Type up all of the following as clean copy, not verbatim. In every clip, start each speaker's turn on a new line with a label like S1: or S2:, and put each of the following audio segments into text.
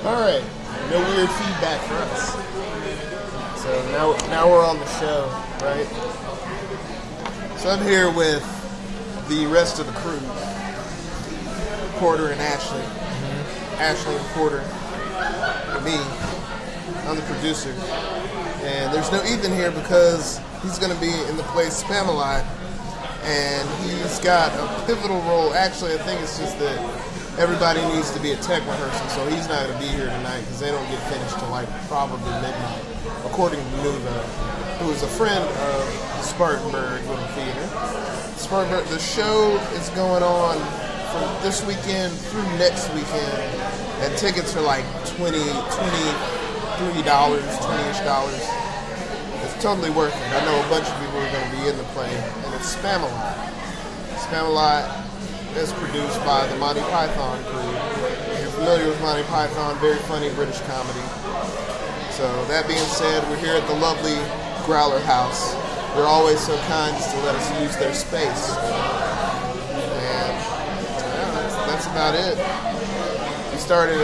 S1: Alright, no weird feedback for us. So now we're on the show, right? So I'm here with the rest of the crew. Porter and Ashley. Ashley and Porter. And me. I'm the producer. And there's no Ethan here because he's going to be in the play Spamalot. And he's got a pivotal role. Actually, I think it's just that everybody needs to be at tech rehearsal, so he's not going to be here tonight because they don't get finished till like probably midnight, according to Nuva, who is a friend of the Spartanburg little theater. Spartanburg, the show is going on from this weekend through next weekend, and tickets are like $23, $20-ish. It's totally worth it. I know a bunch of people are going to be in the play, and it's Spamalot. Spamalot is produced by the Monty Python crew. If you're familiar with Monty Python, very funny British comedy. So that being said, we're here at the lovely Growler House. They're always so kind just to let us use their space. And that's about it. We started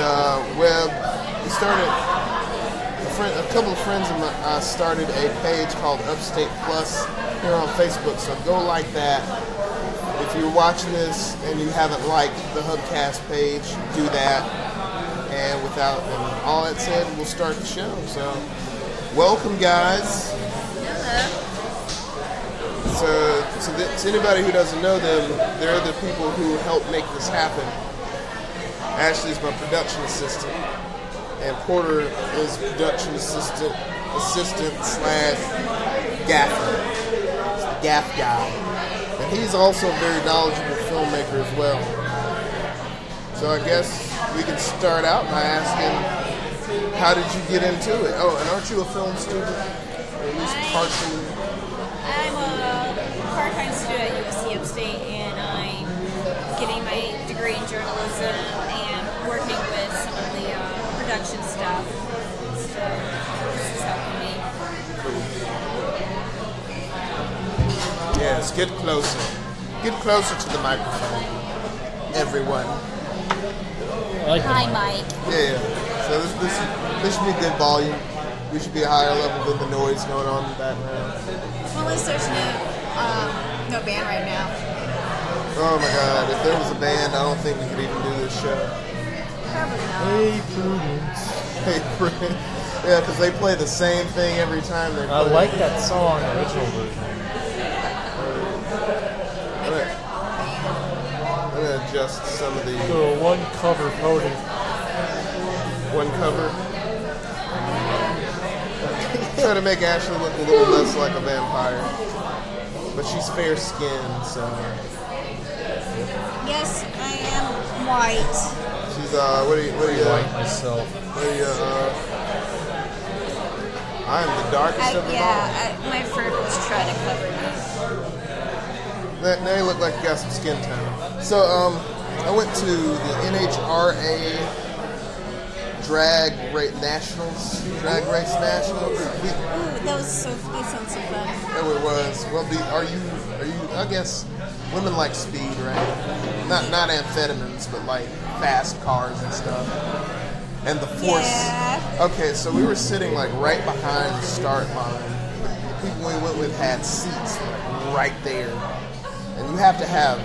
S1: a couple of friends of mine started a page called Upstate Plus here on Facebook, so go like that. If you're watching this and you haven't liked the Hubcast page, do that. And all that said, we'll start the show. So, welcome, guys.
S2: Hello.
S1: So to anybody who doesn't know them, they're the people who help make this happen. Ashley's my production assistant, and Porter is production assistant / gaffer. He's the gaff guy. And he's also a very knowledgeable filmmaker as well. So I guess we can start out by asking, how did you get into it? Oh, and aren't you a film student? Or at least partially?
S2: I'm a part-time student at USC Upstate, and I'm getting my degree in journalism and working with some of the production stuff. So this is helping me.
S1: Yes, get closer. Get closer to the microphone, everyone.
S2: Hi, Mike.
S1: Yeah. So this should be a good volume. We should be a higher level than the noise going on in the background.
S2: Well, at least there's no band right now.
S1: Oh my God! If there was a band, I don't think we could even do this show.
S2: Probably not.
S3: Hey, Prudence.
S1: Hey, Prudence. Yeah, because they play the same thing every time they play.
S3: I like that song, original version.
S1: I'm gonna adjust some of the
S3: One cover podium.
S1: one cover. Try to make Ashley look a little less like a vampire, but she's fair-skinned, so
S2: Yes, I am white.
S1: she's what are you
S3: Like myself.
S1: I'm the darkest of them all.
S2: My freckles try to cover me.
S1: Now you look like you got some skin tone. So, I went to the NHRA Drag Race Nationals. Ooh,
S2: that sounds so fun.
S1: Oh, it was. Well, are you? I guess women like speed, right? Not amphetamines, but like fast cars and stuff. And the force.
S2: Yeah.
S1: Okay, so we were sitting like right behind the start line. The people we went with had seats like right there. And you have to have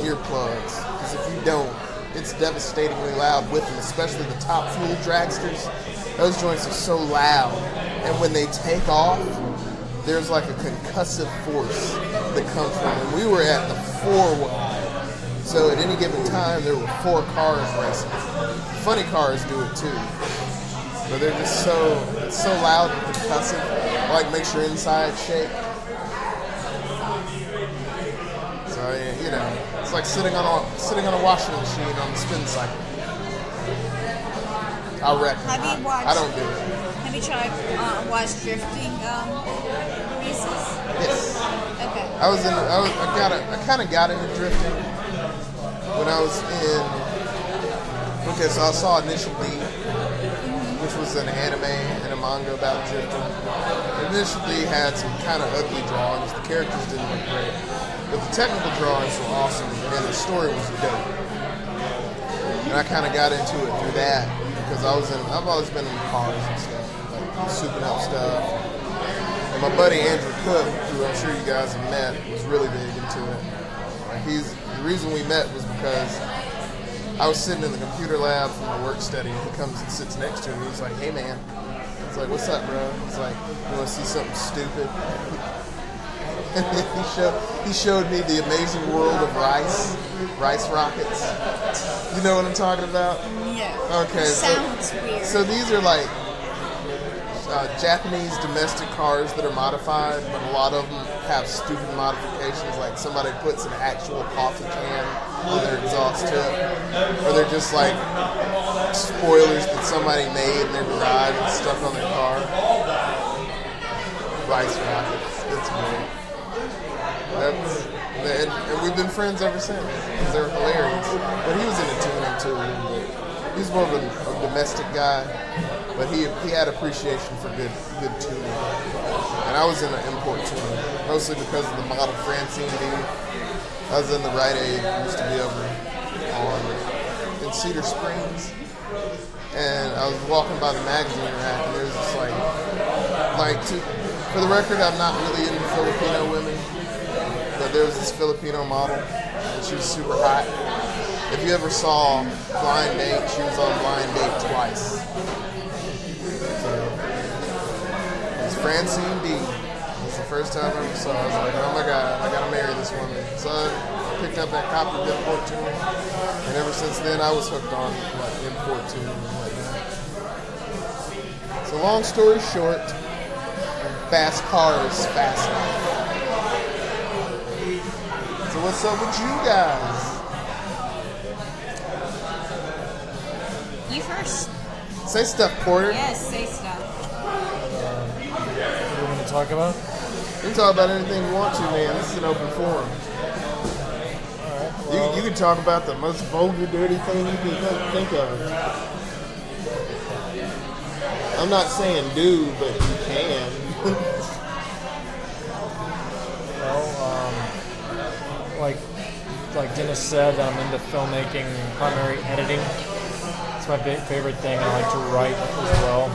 S1: earplugs, because if you don't, it's devastatingly loud with them, especially the top fuel dragsters. Those joints are so loud, and when they take off, there's like a concussive force that comes from them. We were at the 4 wide, so at any given time, there were 4 cars racing. Funny cars do it too, but they're just it's so loud and concussive, it like makes your inside shake. So, you know, it's like sitting on a washing machine on the spin cycle. I reckon. I don't do it.
S2: Have you tried watch drifting races?
S1: Yes.
S2: Okay.
S1: I kind of got into drifting when I was in. Okay, so I saw Initial D, which was an anime and a manga about drifting. Initial D had some kind of ugly drawings. The characters didn't look great. But the technical drawings were awesome, and the story was dope. And I kind of got into it through that. because I've always been in cars and stuff, like souping up stuff. And my buddy Andrew Cook, who I'm sure you guys have met, was really big into it. Like the reason we met was because I was sitting in the computer lab for my work study, and he comes and sits next to me. He's like, "Hey man," I was like, "What's up, bro?" He's like, "You want to see something stupid?" And he showed me the amazing world of rice rockets. You know what I'm talking about?
S2: No.
S1: Okay.
S2: Sounds weird.
S1: So these are like Japanese domestic cars that are modified, but a lot of them have stupid modifications, like somebody puts an actual coffee can on their exhaust tip, or they're just like spoilers that somebody made in their garage and stuck on their car. Rice rockets. It's great. And we've been friends ever since. They're hilarious. But he was into tuning too. He's more of a domestic guy, but he had appreciation for good tuning. And I was into import tuning, mostly because of the model Francine D. I was in the Rite Aid, used to be over in Cedar Springs, and I was walking by the magazine rack, and there's this for the record, I'm not really into Filipino women. But there was this Filipino model, and she was super hot. If you ever saw Blind Date, she was on Blind Date twice. So, it was Francine D. It was the first time I ever saw her. I was like, oh my God, I gotta marry this woman. So I picked up that copy of import tuning, and ever since then I was hooked on import tuning and whatnot. So long story short, fast cars, fast life. So what's up with you guys?
S2: You first.
S1: Say stuff, Porter.
S2: Yes, say stuff.
S3: What are we going to talk about?
S1: You can talk about anything you want to, man. This is an open forum.
S3: Alright, well,
S1: You can talk about the most vulgar, dirty thing you can think of. I'm not saying do, but you can.
S3: like Dennis said, I'm into filmmaking, primary editing. It's my favorite thing. I like to write as well.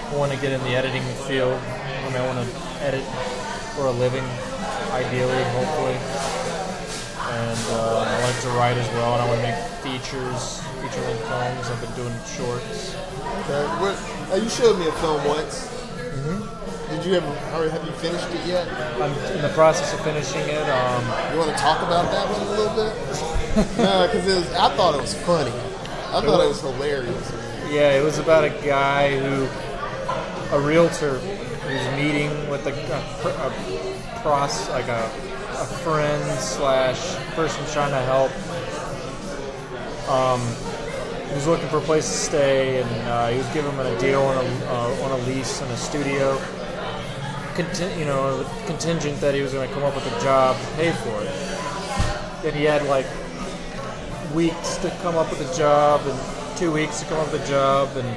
S3: I want to get in the editing field. I want to edit for a living, ideally, hopefully. And I like to write as well, and I want to make feature-length films. I've been doing shorts.
S1: Okay. You showed me a film once. Did you have you finished it yet?
S3: I'm in the process of finishing it.
S1: You want to talk about that one a little bit? No, because I thought it was funny. I thought it was hilarious.
S3: Yeah, it was about a guy a realtor who's meeting with a friend / person trying to help. He was looking for a place to stay, and he was giving him a deal on a lease in a studio. Contingent that he was going to come up with a job and pay for it. Then he had like weeks to come up with a job and 2 weeks to come up with a job, and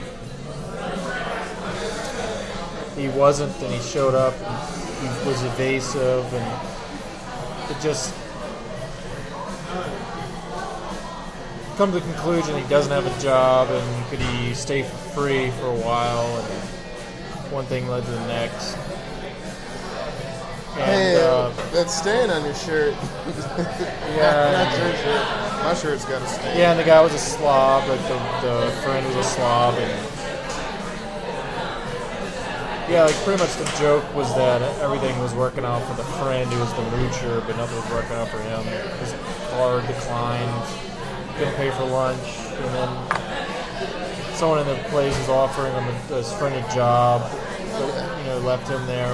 S3: he wasn't, and he showed up and he was evasive, and it just come to the conclusion he doesn't have a job, and could he stay for free for a while, and one thing led to the next.
S1: And, that's staying on your shirt.
S3: Yeah.
S1: Not your shirt. My shirt's got a stain.
S3: Yeah, and the guy was a slob, like the friend was a slob, and yeah, like pretty much the joke was that everything was working out for the friend who was the moocher, but nothing was working out for him. His car declined, couldn't pay for lunch, and then someone in the place was offering him his friend a job, but, left him there,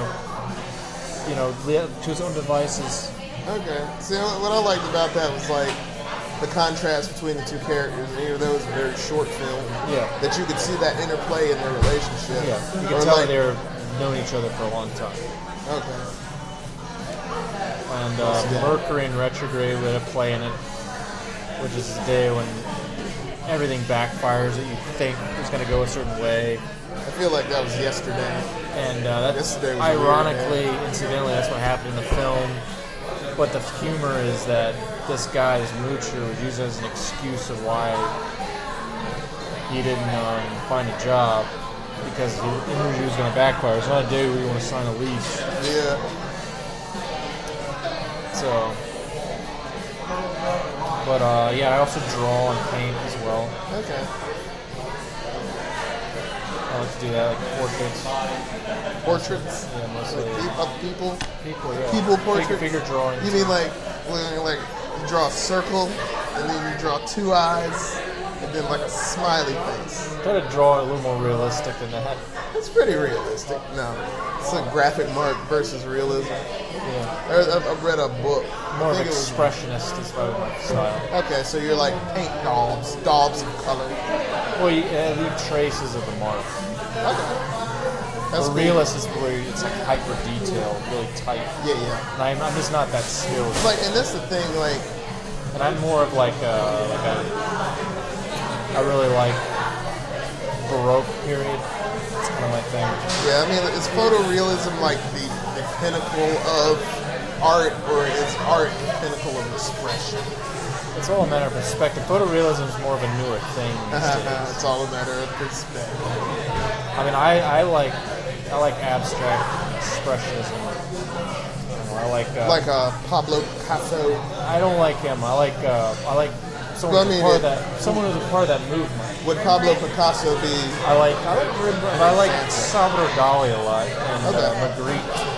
S3: to his own devices.
S1: Okay. See, what I liked about that was like the contrast between the two characters. And even though it was a very short film, that you could see that interplay in their relationship.
S3: Yeah, you can tell they've known each other for a long time.
S1: Okay.
S3: And Mercury in retrograde would have play in it, which is the day when everything backfires that you think is going to go a certain way.
S1: I feel like that was yesterday.
S3: And that's ironically, incidentally, that's what happened in the film. But the humor is that this guy's moocher was used as an excuse of why he didn't find a job because he knew he was going to backfire. It's not a day where you want to sign a lease.
S1: Yeah.
S3: So, but yeah, I also draw and paint as well.
S1: Okay.
S3: I like to do that, like portraits.
S1: Portraits?
S3: Yeah, mostly.
S1: Of people?
S3: People, yeah.
S1: People portraits?
S3: Figure drawings.
S1: You mean like you draw a circle, and then you draw two eyes, and then like a smiley face?
S3: Try to draw it a little more realistic than that.
S1: It's pretty realistic. No. It's like graphic mark versus realism.
S3: Yeah.
S1: I've read a book.
S3: More of expressionist is probably my style.
S1: Okay, so you're like paint daubs of color.
S3: Well, you leave traces of the mark.
S1: Okay. That's
S3: The
S1: cool.
S3: realist is where it's like hyper detailed, really tight.
S1: Yeah, yeah.
S3: And I'm just not that skilled.
S1: Like, and that's the thing, like,
S3: And I'm more of I really like Baroque period. It's kind of my thing.
S1: yeah, I mean, is photorealism like the pinnacle of art, or is art the pinnacle of expression?
S3: It's all a matter of perspective. Photorealism is more of a newer thing these days.
S1: It's all a matter of perspective.
S3: I mean, I like abstract expressionism. I like
S1: Pablo Picasso.
S3: I don't like him. I like someone who's a part of that movement.
S1: Would Pablo Picasso be?
S3: I like Salvador Dali a lot and Magritte.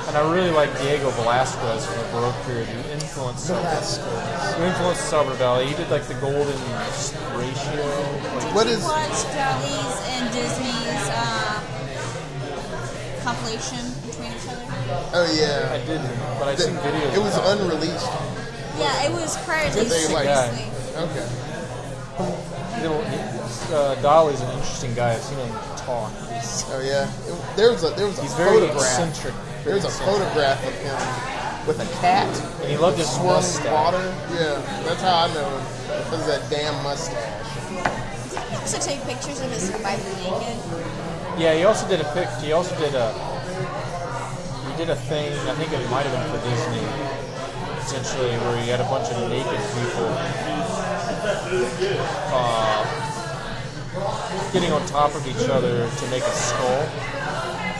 S3: And I really like Diego Velázquez from the Baroque period, who influenced Salvador Dali. He did like the golden ratio.
S1: What is?
S2: Did you watch Dali's and Disney's compilation between each other?
S1: Oh yeah.
S3: I didn't, but I've seen videos.
S1: It was unreleased.
S2: Yeah, it was prior to
S1: Did they, like-
S2: Disney.
S1: Okay.
S3: Dali's an interesting guy. I've seen him talk.
S1: Oh yeah. There was a
S3: He's very
S1: photograph.
S3: eccentric.
S1: There's a photograph of him with a cat.
S3: And he loved his
S1: swirling
S3: mustache.
S1: water. Yeah, that's how I know him. Because of that damn mustache.
S2: He also take pictures of his wife naked.
S3: Yeah, he also did a pic. He also did a. He did a thing. I think it might have been for Disney, essentially, where he had a bunch of naked people getting on top of each other to make a skull,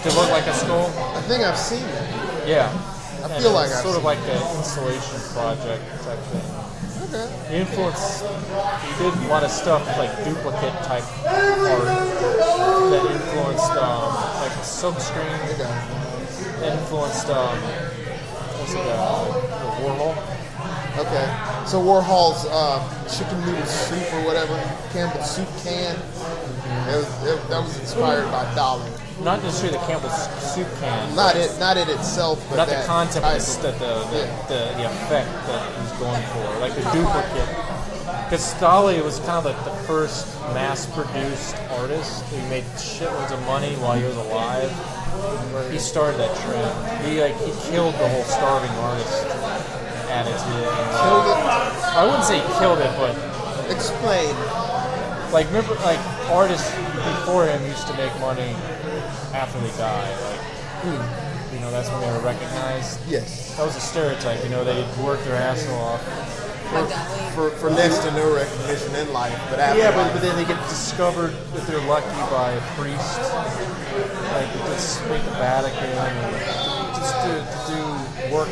S3: to look like a skull.
S1: I think I've seen it.
S3: Yeah,
S1: I feel like
S3: it's
S1: I've
S3: sort of
S1: seen
S3: like an installation project type thing.
S1: Okay.
S3: He did a lot of stuff like duplicate type art that influenced like silkscreen, influenced what's it Warhol.
S1: Okay. So Warhol's chicken noodle soup or whatever, Campbell's soup can, that was inspired by Dali.
S3: Not necessarily the Campbell's soup can.
S1: Not it itself, but
S3: Not
S1: that
S3: the concept,
S1: type
S3: but the effect that he's going for, like the duplicate. Because Dali was kind of like the first mass-produced artist who made shitloads of money while he was alive. He started that trend. He killed the whole starving artist attitude.
S1: Killed it?
S3: I wouldn't say he killed it, but
S1: Explain.
S3: like remember, like artists before him used to make money after they die. Like, you know, that's when they were recognized.
S1: Yes.
S3: That was a stereotype. You know, they'd work their ass off.
S1: For next to no recognition in life, but after
S3: Yeah,
S1: life.
S3: but then they get discovered if they're lucky by a priest, like to make the Vatican, and just to do work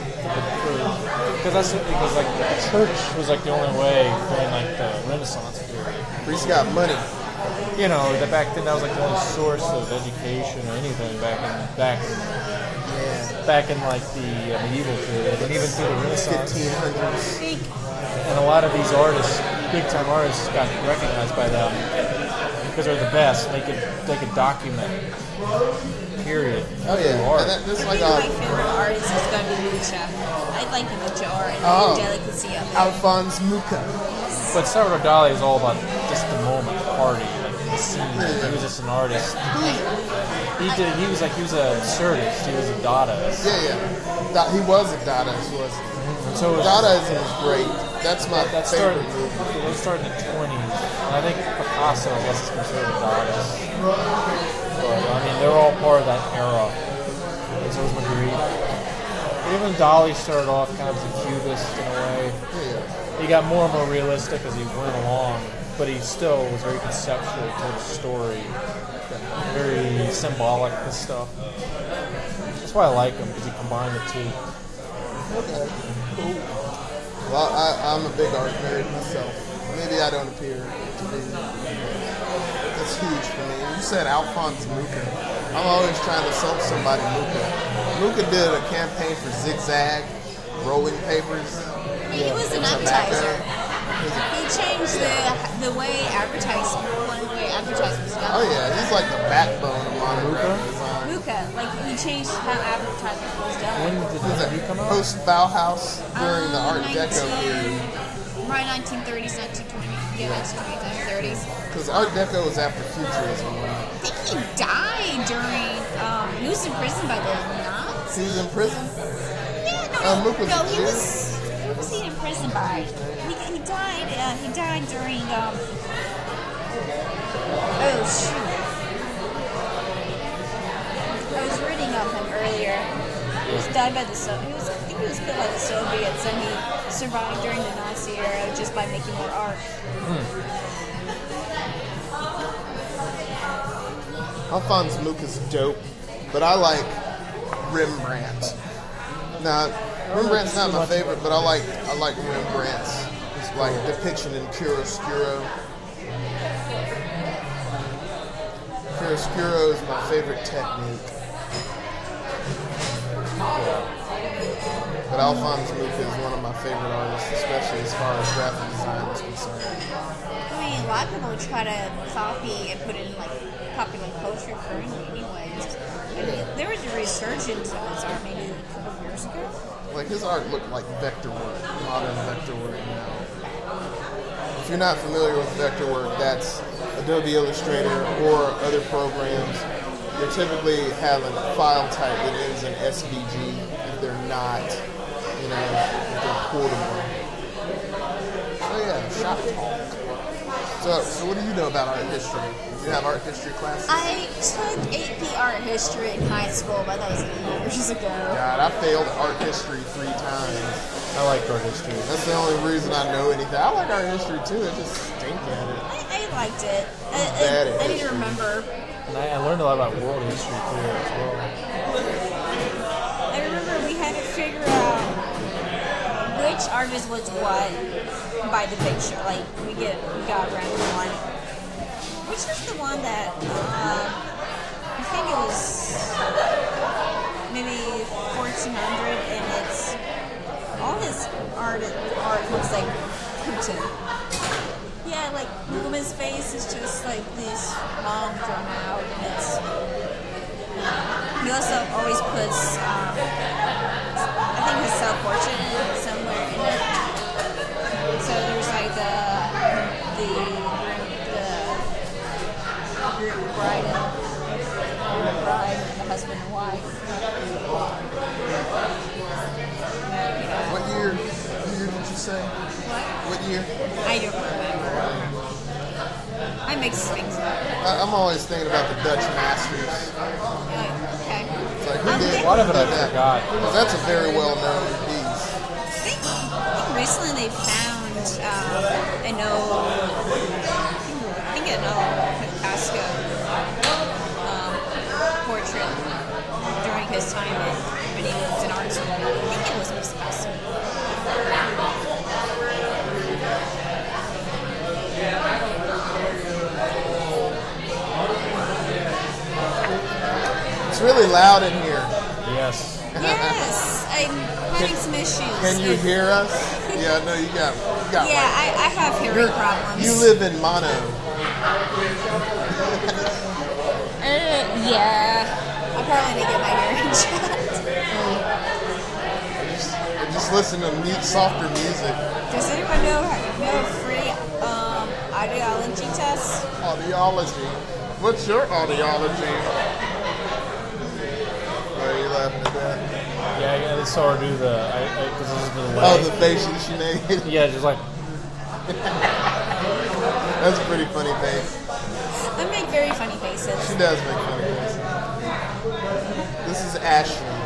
S3: because like the church was like the only way during like the Renaissance period.
S1: Priest got money.
S3: You know, that back then that was like the only source of education or anything back in like the medieval period, and even through the Renaissance.
S1: 1500s.
S3: And a lot of these artists, big time artists, got recognized by them because they're the best. They could document period.
S1: Oh yeah,
S3: art.
S1: and that's
S2: I
S1: like
S2: think my favorite artist is going to be Mucha. I like the Mucha art and the delicacy of it.
S1: Alphonse Mucha.
S3: But Salvador Dali is all about just the moment, the party, like the scene. He was just an artist. He was a absurdist. He was a Dadaist.
S1: Yeah. He was a Dadaist, wasn't he?
S3: And so
S1: Dadaism was great. That's my favorite movie.
S3: Those started in the 20s. And I think Picasso, I guess, is considered a Dadaist. But, I mean, they're all part of that era. And so was Magritte. Even Dali started off kind of as a cubist in a way.
S1: Yeah.
S3: He got more and more realistic as he went along. but he still was very conceptual, told a story, very symbolic and stuff. That's why I like him, because he combined the two.
S1: Okay, cool. Well, I'm a big art nerd myself. Maybe I don't appear to be. That's huge for me. You said Alphonse Mucha. I'm always trying to sell somebody Mucha. Mucha did a campaign for Zigzag, rolling papers.
S2: He was an advertiser. He changed the way advertisements done.
S1: Oh yeah, he's like the backbone of modern graphic design.
S2: Mucha, like he changed how advertising was done.
S3: When did he come out?
S1: Post Bauhaus during the Art Deco period.
S2: Right, 1930s, 1920s. Yeah, 1930s.
S1: Because Art Deco was after Futurism.
S2: I think he died during. He was in prison by the Nazis.
S1: He was in prison?
S2: Yeah, no, he was. Who was he in prison by? He died. He died during. Oh shoot! I was reading of him earlier. He was died by the Soviets. I think he was killed by the Soviets, and he survived during the Nazi era just by making more art.
S1: Alphonse Mucha's dope, but I like Rembrandt. Now, Rembrandt's not my favorite, but I like Rembrandt's like depiction in chiaroscuro. Chiaroscuro is my favorite technique. But Alphonse Mucha is one of my favorite artists, especially as far as graphic design is concerned.
S2: I mean, a lot of people try to copy and put it in like popular culture currently, anyways. I mean, there was a resurgence of his art maybe a couple of years ago.
S1: Like his art looked like vector work, modern vector work now. If you're not familiar with vector work, that's Adobe Illustrator or other programs. They typically have a file type that ends in SVG if they're not, if they're portable. So yeah, shop talk. So what do you know about art history? Did you have art history classes?
S2: I took AP art history in high school, but that was years ago.
S1: God, I failed art history 3 times.
S3: I like art history.
S1: That's the only reason I know anything. I like art history too. I just stink at it.
S2: I liked it.
S1: Bad at
S2: I need to
S1: history.
S2: remember.
S3: And I learned a lot about world history too as well.
S2: I remember we had to figure out which artist was what by the picture. Like we got random one. Which was the one that I think it was maybe 1400, and it's all his art looks like Putin. Yeah, like the woman's face is just like this long drawn out, and it's. He also always puts, I think his self-portrait somewhere in it. So there's like the bride and the husband and wife.
S1: What year did you say? What year?
S2: I don't remember. I mix things up.
S1: I'm always thinking about the Dutch masters.
S2: Okay.
S1: It's like, who did
S3: A lot of it I
S1: that?
S3: forgot.
S1: 'Cause that's a very well-known piece.
S2: I think recently they found an old Picasso portrait during his time when he was an art school. I think it was Picasso.
S1: It's really loud in here.
S3: Yes.
S2: Yes, I'm having some issues.
S1: Can you hear us? Yeah, no, you got
S2: Yeah, I have hearing problems.
S1: You live in mono.
S2: Yeah. I probably need to get my hearing checked.
S1: Just listen to softer music.
S2: Does anyone know free audiology tests?
S1: Audiology. What's your audiology? Are you laughing at that?
S3: Yeah, I saw her do because this is the leg.
S1: Oh, the face she made.
S3: Yeah, just like.
S1: That's a pretty funny face.
S2: I make very funny faces.
S1: She does make funny faces. This is Ashley.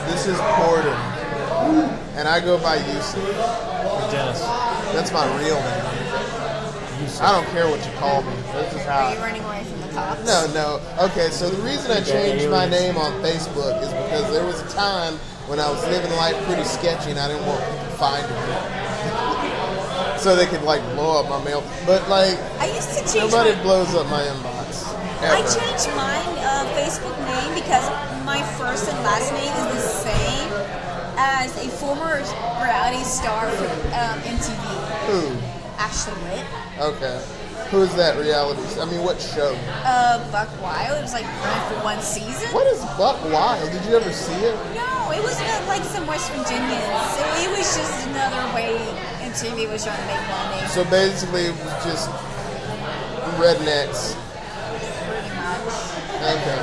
S1: This is Porter. And I go by Yusuf.
S3: Dennis.
S1: That's my real name. I don't care what you call me. This is how.
S2: Are you running away from the cops?
S1: No. Okay, so the reason I changed my name on Facebook is because there was a time when I was living life pretty sketchy and I didn't want people finding me. So they could like blow up my mail. But like,
S2: I used to change
S1: nobody blows up my inbox. Ever.
S2: I changed my Facebook name because my first and last name is the same as a former reality star from MTV.
S1: Who?
S2: Ashley Witt.
S1: Okay. Who's that reality? I mean, what show?
S2: Buck Wild. It was like running for one season.
S1: What is Buck Wild? Did you ever see it?
S2: No, it was like some West Virginians. So it was just another way MTV was trying to make money.
S1: So basically, it was just rednecks.
S2: Pretty much.
S1: Okay.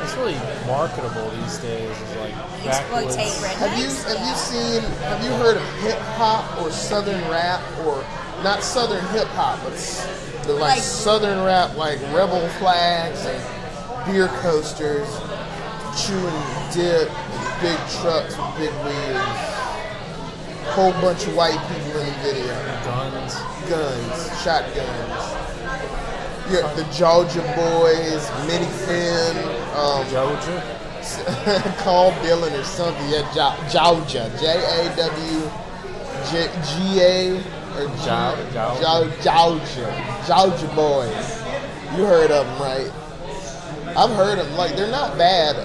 S3: It's really marketable these days. It's like
S2: Exploitate
S3: backwoods.
S2: rednecks.
S1: Have you heard of hip hop or southern rap or not southern hip hop, but like southern rap, like rebel flags and beer coasters, chewing dip, big trucks with big wheels, whole bunch of white people in the video, guns, shotguns. Yeah, the Georgia Boys, Minnie Finn,
S3: Georgia?
S1: Carl Dillon or something. Yeah, Georgia, Jawga or Georgia Boys. You heard of them, right? I've heard of them. Like, they're not bad.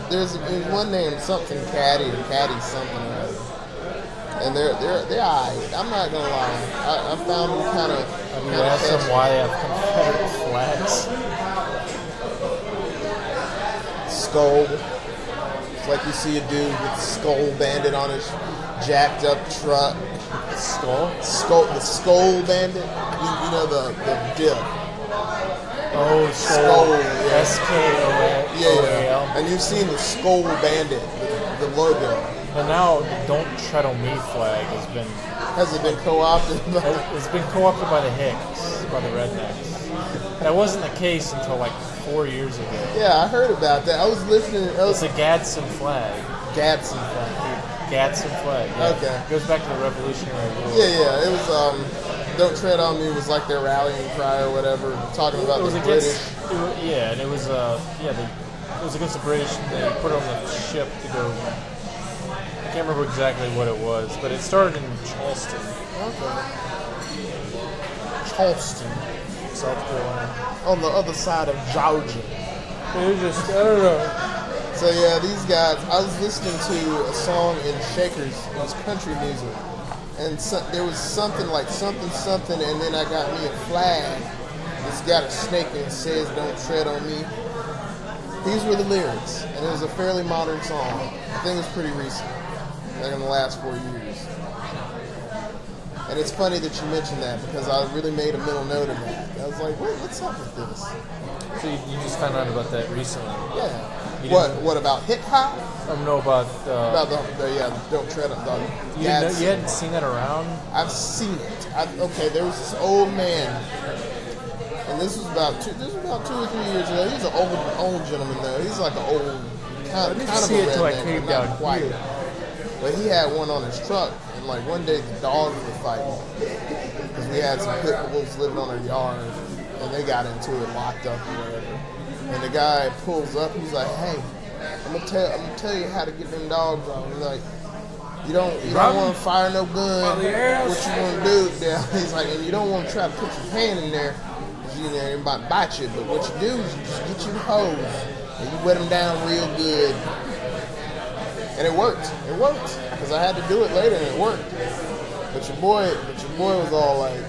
S1: There's one named something Caddy or Caddy something or other. And they're alright. I'm not gonna lie. I found them kind of.
S3: Have you asked them why they have Confederate flags?
S1: Skull. It's like you see a dude with Skull Bandit on his jacked up truck. The Skull Bandit. You know the dip.
S3: Oh,
S1: Skull.
S3: S-K-O-L.
S1: Yeah. And you've seen the Skull Bandit, the logo.
S3: But now, the Don't Tread on Me flag
S1: Has it been co-opted?
S3: It's been co-opted by the Hicks, by the rednecks. That wasn't the case until like 4 years ago.
S1: Yeah, I heard about that. I was listening.
S3: It's a Gadsden flag.
S1: Gadsden flag.
S3: Gadsden flag. Yeah.
S1: Okay.
S3: It goes back to the Revolutionary War.
S1: Yeah. It was Don't Tread on Me was like their rallying cry or whatever, talking about the British.
S3: And it was it was against the British. They put it on the ship to go. I can't remember exactly what it was, but it started in Charleston.
S1: Okay. Charleston,
S3: South Carolina.
S1: On the other side of Georgia.
S3: It was just, I don't know.
S1: So yeah, these guys, I was listening to a song in Shakers, it was country music. And there was something like something, and then I got me a flag. It's got a snake and it says, "Don't tread on me." These were the lyrics, and it was a fairly modern song. I think it was pretty recent, like in the last 4 years. And it's funny that you mentioned that because I really made a mental note of that. I was like, what's up with this?
S3: So you just found out about that recently?
S1: Yeah. What about hip hop?
S3: I don't know about
S1: the Don't Tread on the.
S3: You hadn't seen that around?
S1: I've seen it. Okay, there was this old man, and this was about 2 or 3 years ago. He's an old gentleman though. He's like an old kind of a redneck, but not quite. But he had one on his truck, and like one day the dogs were fighting because we had some pit bulls living on our yard, and they got into it, locked up or whatever. And the guy pulls up. He's like, "Hey, I'm gonna tell you how to get them dogs off." He's like, "You don't want to fire no gun. What you want to do?" He's like, "And you don't want to try to put your hand in there, because you know it might bite you. But what you do is you just get you the hose and you wet them down real good." And it worked. It worked because I had to do it later, and it worked. But your boy was all like,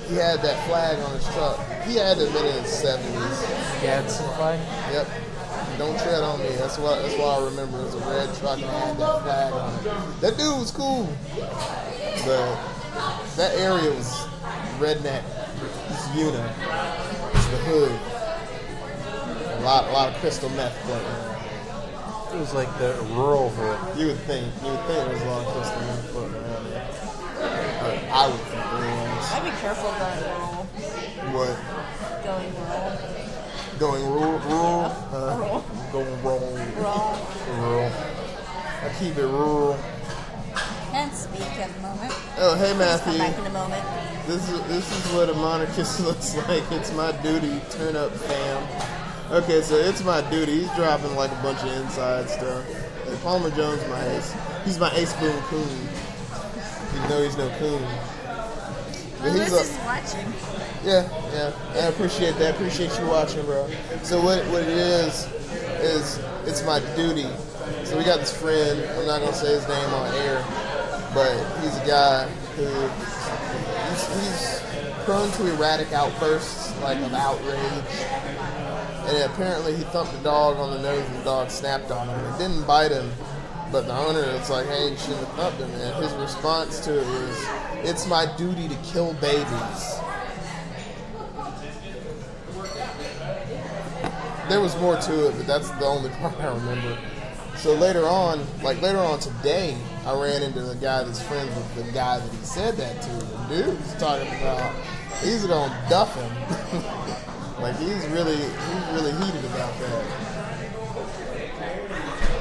S1: he had that flag on his truck. He had to have been in his 70s.
S3: Gadsden flag?
S1: Yep. Don't tread on me. That's why I remember. It was a red truck and it had that flag on it. That dude was cool. But that area was redneck. It's Una. It's the hood. A lot of crystal meth floating around.
S3: It was like the rural hood.
S1: You would think there was a lot of crystal meth floating around there. I would think there was.
S2: I'd be careful going rural.
S1: What?
S2: Going rural.
S1: Going rural?
S2: Rural.
S1: Going rural.
S2: Rural.
S3: Rural.
S1: I keep it rural.
S2: Hey, and speak at the moment.
S1: Oh, hey,
S2: Please
S1: Matthew.
S2: come back in a moment.
S1: This is what a monarchist looks like. It's my duty. Turn up, fam. Okay, so it's my duty. He's dropping like a bunch of inside stuff. And Palmer Jones, my ace. He's my ace boom coon. Even though he's no coon. But
S2: Well, this is watching.
S1: Yeah. I appreciate that. Appreciate you watching, bro. So what it is it's my duty. So we got this friend. I'm not gonna say his name on air, but he's a guy who he's prone to erratic outbursts, like of outrage. And apparently he thumped the dog on the nose and the dog snapped on him. It didn't bite him, but the owner was like, hey, you shouldn't have thumped him. And his response to it is, it's my duty to kill babies. There was more to it, but that's the only part I remember. So later on today, I ran into the guy that's friends with the guy that he said that to. The dude was talking about he's gonna duff him. Like he's really heated about that.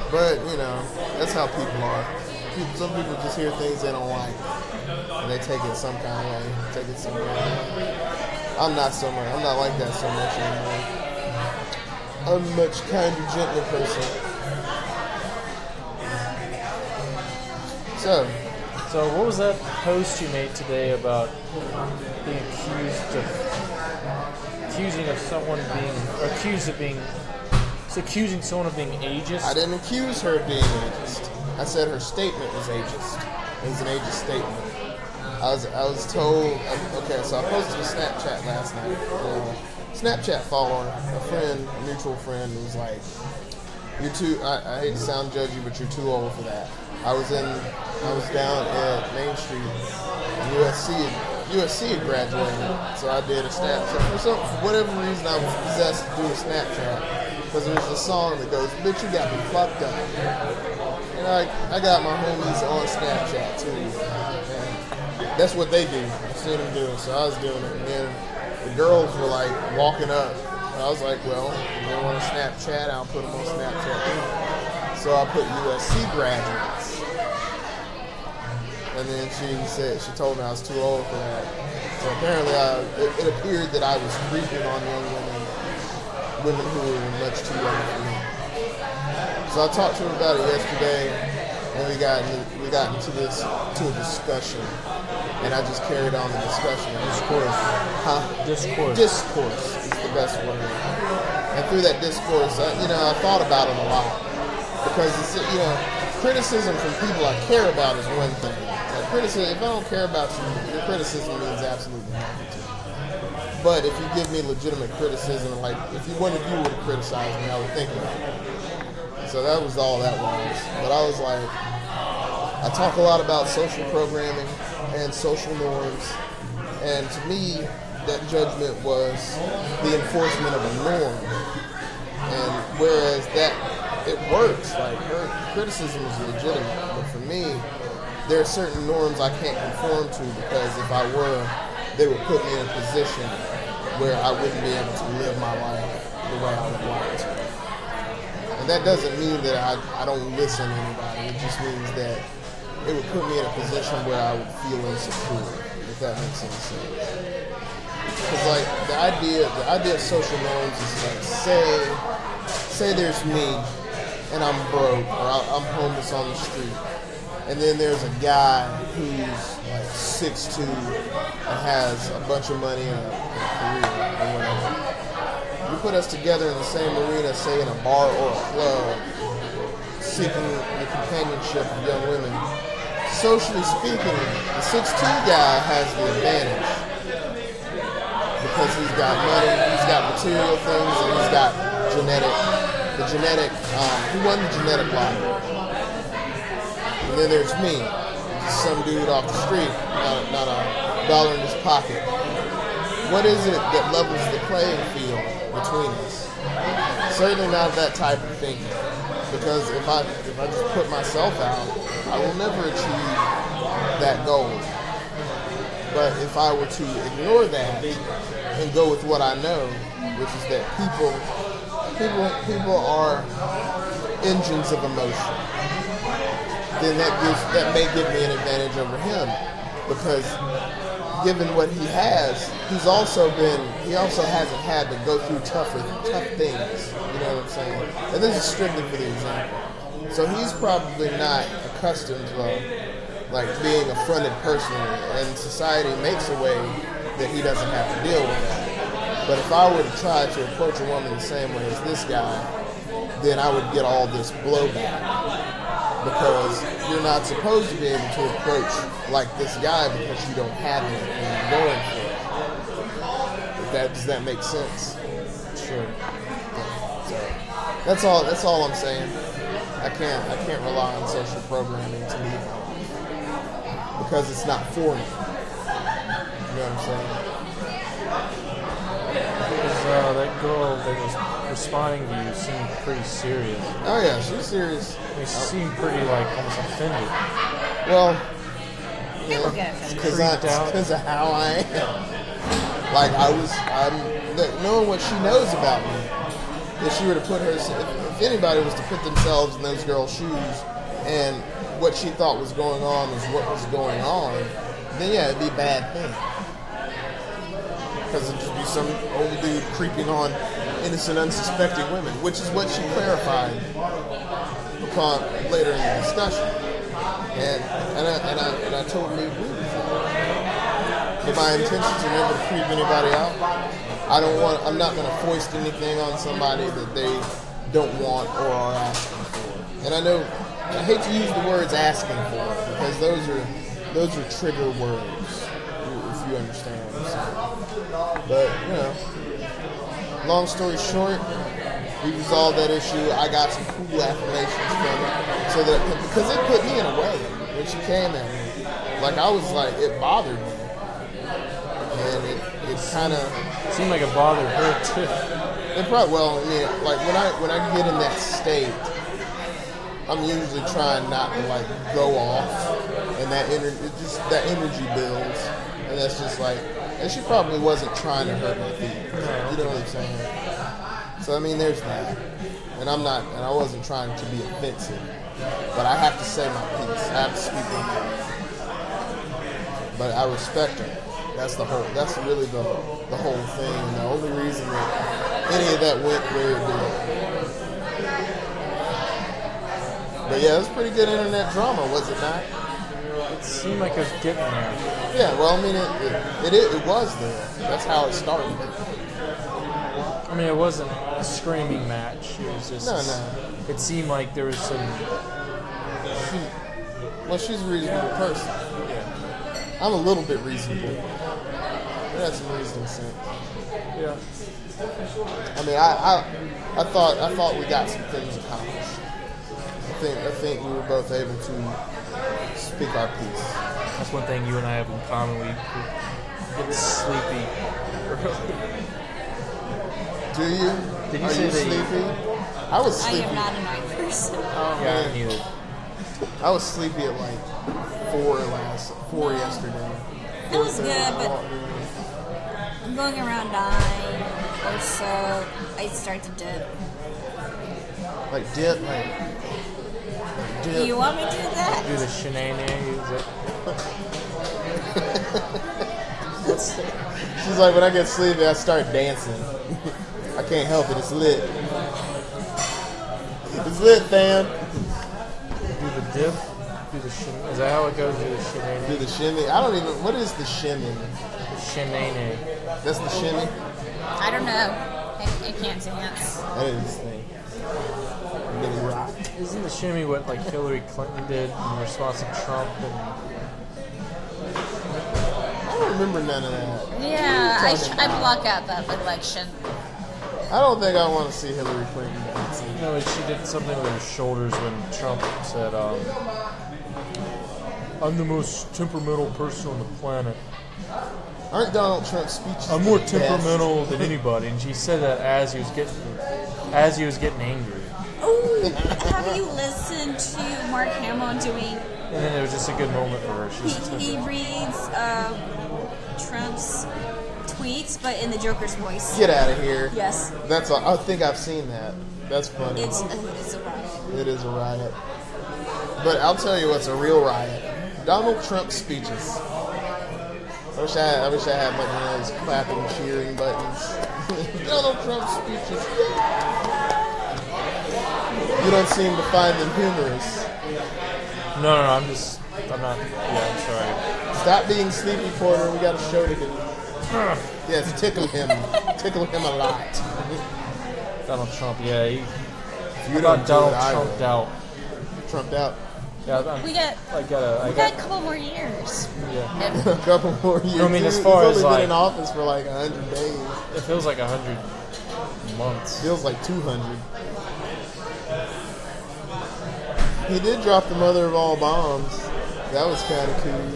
S1: But you know, that's how people are. Some people just hear things they don't like, and they take it some kind of way. Take it some way. I'm not like that so much anymore. I'm a much kinder, gentler person.
S3: So what was that post you made today about being accusing someone of being ageist?
S1: I didn't accuse her of being ageist. I said her statement was ageist. It was an ageist statement. I was told. Okay, so I posted a Snapchat last night. Snapchat follower, a mutual friend, was like, "You're too." I hate to sound judgy, but you're too old for that. I was down at Main Street, USC had graduated, so I did a Snapchat. For whatever reason, I was possessed to do a Snapchat, because there's a song that goes, "Bitch, you got me fucked up." And I got my homies on Snapchat too. And that's what they do. I've seen them do it, so I was doing it. And then the girls were like walking up. And I was like, well, if they want a Snapchat, I'll put them on Snapchat too. So I put USC graduates. And then she told me I was too old for that. So apparently it appeared that I was creeping on young women who were much too young for me. So I talked to her about it yesterday, and we got into a discussion, and I just carried on the discussion. Discourse is the best word. And through that discourse, I thought about it a lot, because criticism from people I care about is one thing. Like criticism, if I don't care about you, your criticism means absolutely nothing to me. But if you give me legitimate criticism, like if one of you were to criticize me, I would think about it. So that was all that was. But I was like, I talk a lot about social programming and social norms, and to me, that judgment was the enforcement of a norm. And whereas it works, like her criticism is legitimate, but for me, there are certain norms I can't conform to, because if I were, they would put me in a position where I wouldn't be able to live my life the way I would like to. And that doesn't mean that I don't listen to anybody. It just means that it would put me in a position where I would feel insecure, if that makes any sense. Because like the idea of social norms is like, say there's me and I'm broke, or I'm homeless on the street, and then there's a guy who's like 6'2" and has a bunch of money and a career or whatever. You put us together in the same arena, say in a bar or a club, seeking the companionship of young women. Socially speaking, the 6'2" guy has the advantage, because he's got money, he's got material things, and he's got he won the genetic lottery. And then there's me, some dude off the street, not a dollar in his pocket. What is it that levels the playing field between us? Certainly not that type of thinking. Because if I just put myself out, I will never achieve that goal. But if I were to ignore that and go with what I know, which is that people are engines of emotion. then that may give me an advantage over him, because given what he has, he also hasn't had to go through tough things. You know what I'm saying? And this is strictly for the example. So he's probably not accustomed to like being affronted personally, and society makes a way that he doesn't have to deal with that. But if I were to try to approach a woman the same way as this guy, then I would get all this blowback, because you're not supposed to be able to approach like this guy because you don't have anything going for it. Does that make sense?
S3: Sure.
S1: So that's all I'm saying. I can't rely on social programming to lead my life, because it's not for me. You know what I'm saying?
S3: Because that girl that was responding to you seemed pretty serious.
S1: Oh yeah, she's serious.
S3: They seemed pretty like almost offended.
S1: Well,
S2: People get offended.
S1: because of how I am. Like knowing what she knows about me. If she were to put if anybody was to put themselves in those girls' shoes, and what she thought was going on was what was going on, then yeah, it'd be a bad thing. Because it'd just be some old dude creeping on innocent, unsuspecting women, which is what she clarified upon later in the discussion. And I totally agree with her. But my intentions are never to creep anybody out. I'm not going to foist anything on somebody that they don't want or are asking for. And I hate to use the words asking for, because those are trigger words, if you understand what I'm saying. But, long story short, we resolved that issue. I got some cool affirmations from it, because it put me in a way when she came at me. Like, I was like, it bothered me. And it kind of
S3: seemed like it bothered her too.
S1: It probably, like when I get in that state, I'm usually trying not to like go off, and that energy builds, and that's just like, and she probably wasn't trying to hurt my feelings. You know what I'm saying? So there's that, and I wasn't trying to be offensive, but I have to say my piece. I have to speak my mind. But I respect her. That's really the whole thing. And the only reason that any of that went where it did. But yeah, it was pretty good internet drama, was it not?
S3: It seemed like it was getting there.
S1: Yeah, well, it was there. That's how it started.
S3: It wasn't a screaming match. It was just
S1: no.
S3: It seemed like there was some heat.
S1: Well, she's a reasonable person. I'm a little bit reasonable. That's some reasonable sense.
S3: Yeah.
S1: I thought we got some things accomplished. I think we were both able to speak our piece.
S3: That's one thing you and I have in common. We get sleepy early.
S1: Do you?
S3: Did you
S1: Are
S3: say
S1: you sleepy? I was sleepy.
S2: I am not a night person.
S1: Oh,
S3: Yeah,
S1: man.
S3: neither.
S1: I was sleepy at like 4 yesterday.
S2: It was good, but I'm going around 9 or so. I start to dip.
S1: Like dip.
S2: Do you want me to do that?
S3: Do the shenanigans.
S1: She's like, when I get sleepy, I start dancing. I can't help it. It's lit. It's lit, fam.
S3: Do the dip. Do the shimmy. Is that how it goes? Do the shenanigans.
S1: Do the shimmy. I don't even. What is the shimmy?
S3: The shenanigans.
S1: That's the shimmy.
S2: I don't know. I can't dance.
S1: That is the thing. Really rock.
S3: Isn't the shimmy what like Hillary Clinton did in response to Trump? And
S1: I don't remember none of that.
S2: Yeah, I block out that election.
S1: I don't think I want to see Hillary Clinton dancing.
S3: she did something with her shoulders when Trump said, "I'm the most temperamental person on the planet."
S1: Aren't Donald Trump's speeches?
S3: I'm more
S1: the
S3: temperamental than anybody, and she said that as he was getting angry.
S2: Oh, have you listened to Mark Hamill doing?
S3: And then it was just a good moment for her.
S2: He reads Trump's tweets, but in the Joker's voice.
S1: Get out of here.
S2: Yes.
S1: That's all. I think I've seen that. That's funny.
S2: It's a riot.
S1: It is a riot. But I'll tell you what's a real riot. Donald Trump speeches. I wish I had like one of those clapping, cheering buttons. Donald Trump speeches. You don't seem to find them humorous.
S3: No, I'm not. Yeah, I'm sorry.
S1: Stop being Sleepy Porter. We got a show to do. Yes, tickle him a lot.
S3: Donald Trump, yeah.
S1: You
S3: Donald
S1: Trumped
S3: out.
S1: Trumped out.
S3: Yeah,
S2: We got a couple more years.
S3: Yeah.
S1: A couple more years.
S3: I mean, as far
S1: He's
S3: as
S1: only
S3: like,
S1: been in office for like 100 days.
S3: it feels like 100 months.
S1: Feels like 200. He did drop the mother of all bombs. That was kind of cool.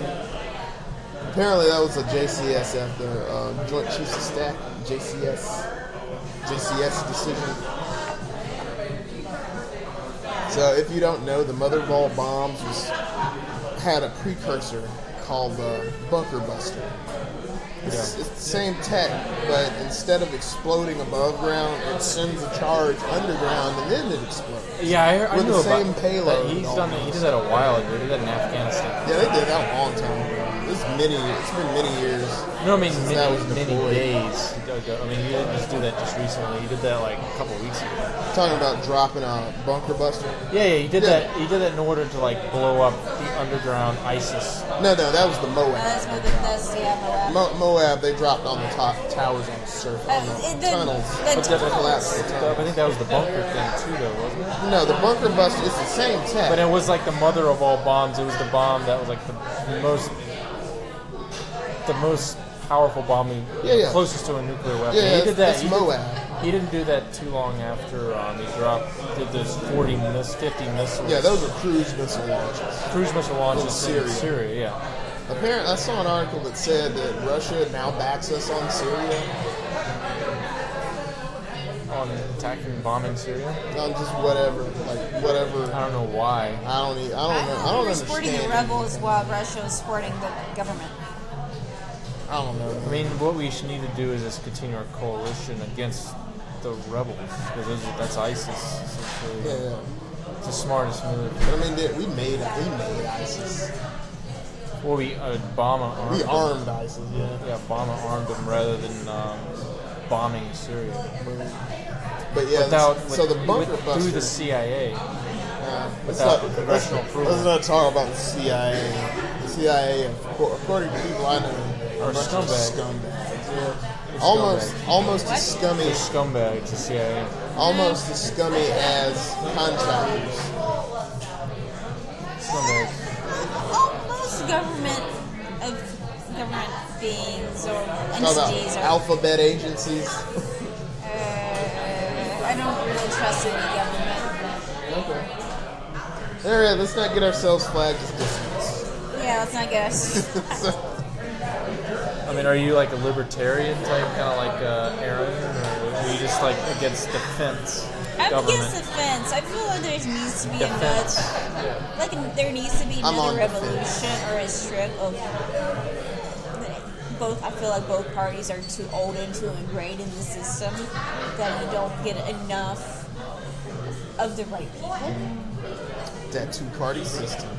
S1: Apparently, that was a JCSF, the Joint Chiefs of Staff, JCS decision. So, if you don't know, the mother of all bombs had a precursor called the Bunker Buster. It's the same tech, but instead of exploding above ground, it sends a charge underground and then it explodes.
S3: Yeah, I
S1: with
S3: knew
S1: the same
S3: about
S1: payload.
S3: that. He did that a while ago. He did that in Afghanistan.
S1: Yeah, they did that a long time ago. It's been many years.
S3: No, I mean
S1: since that was
S3: many
S1: deployed.
S3: days ago. I mean, he didn't just do that just recently. He did that like a couple weeks ago.
S1: Talking about dropping a bunker buster.
S3: Yeah, he did that. He did that in order to like blow up the underground ISIS.
S1: No, that was the Moab.
S2: That's Moab.
S1: Moab, they dropped on the top towers on the surface, on the tunnels.
S3: But
S1: They collapsed the
S3: I
S1: tunnels.
S3: think that was the bunker thing too, though, wasn't it?
S1: No, the bunker buster is the same tech.
S3: But it was like the mother of all bombs. It was the bomb that was like the most powerful bomb, closest to a nuclear weapon.
S1: Yeah,
S3: he did that.
S1: that's Moab.
S3: He didn't do that too long after he did those 50 missiles.
S1: Yeah, those are cruise missile launches.
S3: Cruise missile launches
S1: In
S3: in Syria. Yeah.
S1: Apparently, I saw an article that said that Russia now backs us on Syria.
S3: On attacking and bombing Syria.
S1: On just whatever.
S3: I don't know why.
S1: I don't
S2: We're
S1: understand.
S2: supporting the rebels while Russia is supporting the government.
S1: I don't know.
S3: I mean, what we should need to do is just continue our coalition against the rebels, because that's ISIS. Essentially.
S1: Yeah.
S3: It's the smartest move.
S1: But I mean, we made ISIS.
S3: Well, we Obama armed
S1: We
S3: them.
S1: armed ISIS, yeah.
S3: Yeah, Obama armed them rather than bombing Syria.
S1: But yeah, so the bunker buster.
S3: through the CIA.
S1: Without
S3: congressional approval.
S1: Let's not talk about the CIA. The CIA, according to people I know, are a bunch of scumbags. Yeah. Almost as scummy.
S3: They're scumbags, the CIA.
S1: Almost as scummy as contractors.
S3: Scumbags.
S2: Most government beings or
S1: Talk
S2: entities
S1: about
S2: are.
S1: alphabet agencies.
S2: I don't really trust any government.
S1: Okay. Alright, let's not get ourselves flagged as dissidents.
S2: Yeah, let's not guess.
S3: I mean, are you like a libertarian type, kind of like Aaron, or are you just like against defense?
S2: I'm
S3: Government?
S2: against the fence. I feel like there needs to be
S3: Defense.
S2: there needs to be
S1: I'm
S2: another
S1: on
S2: revolution or a strip of both. I feel like both parties are too old and too ingrained in the system that you don't get enough of the right people.
S1: That two-party system.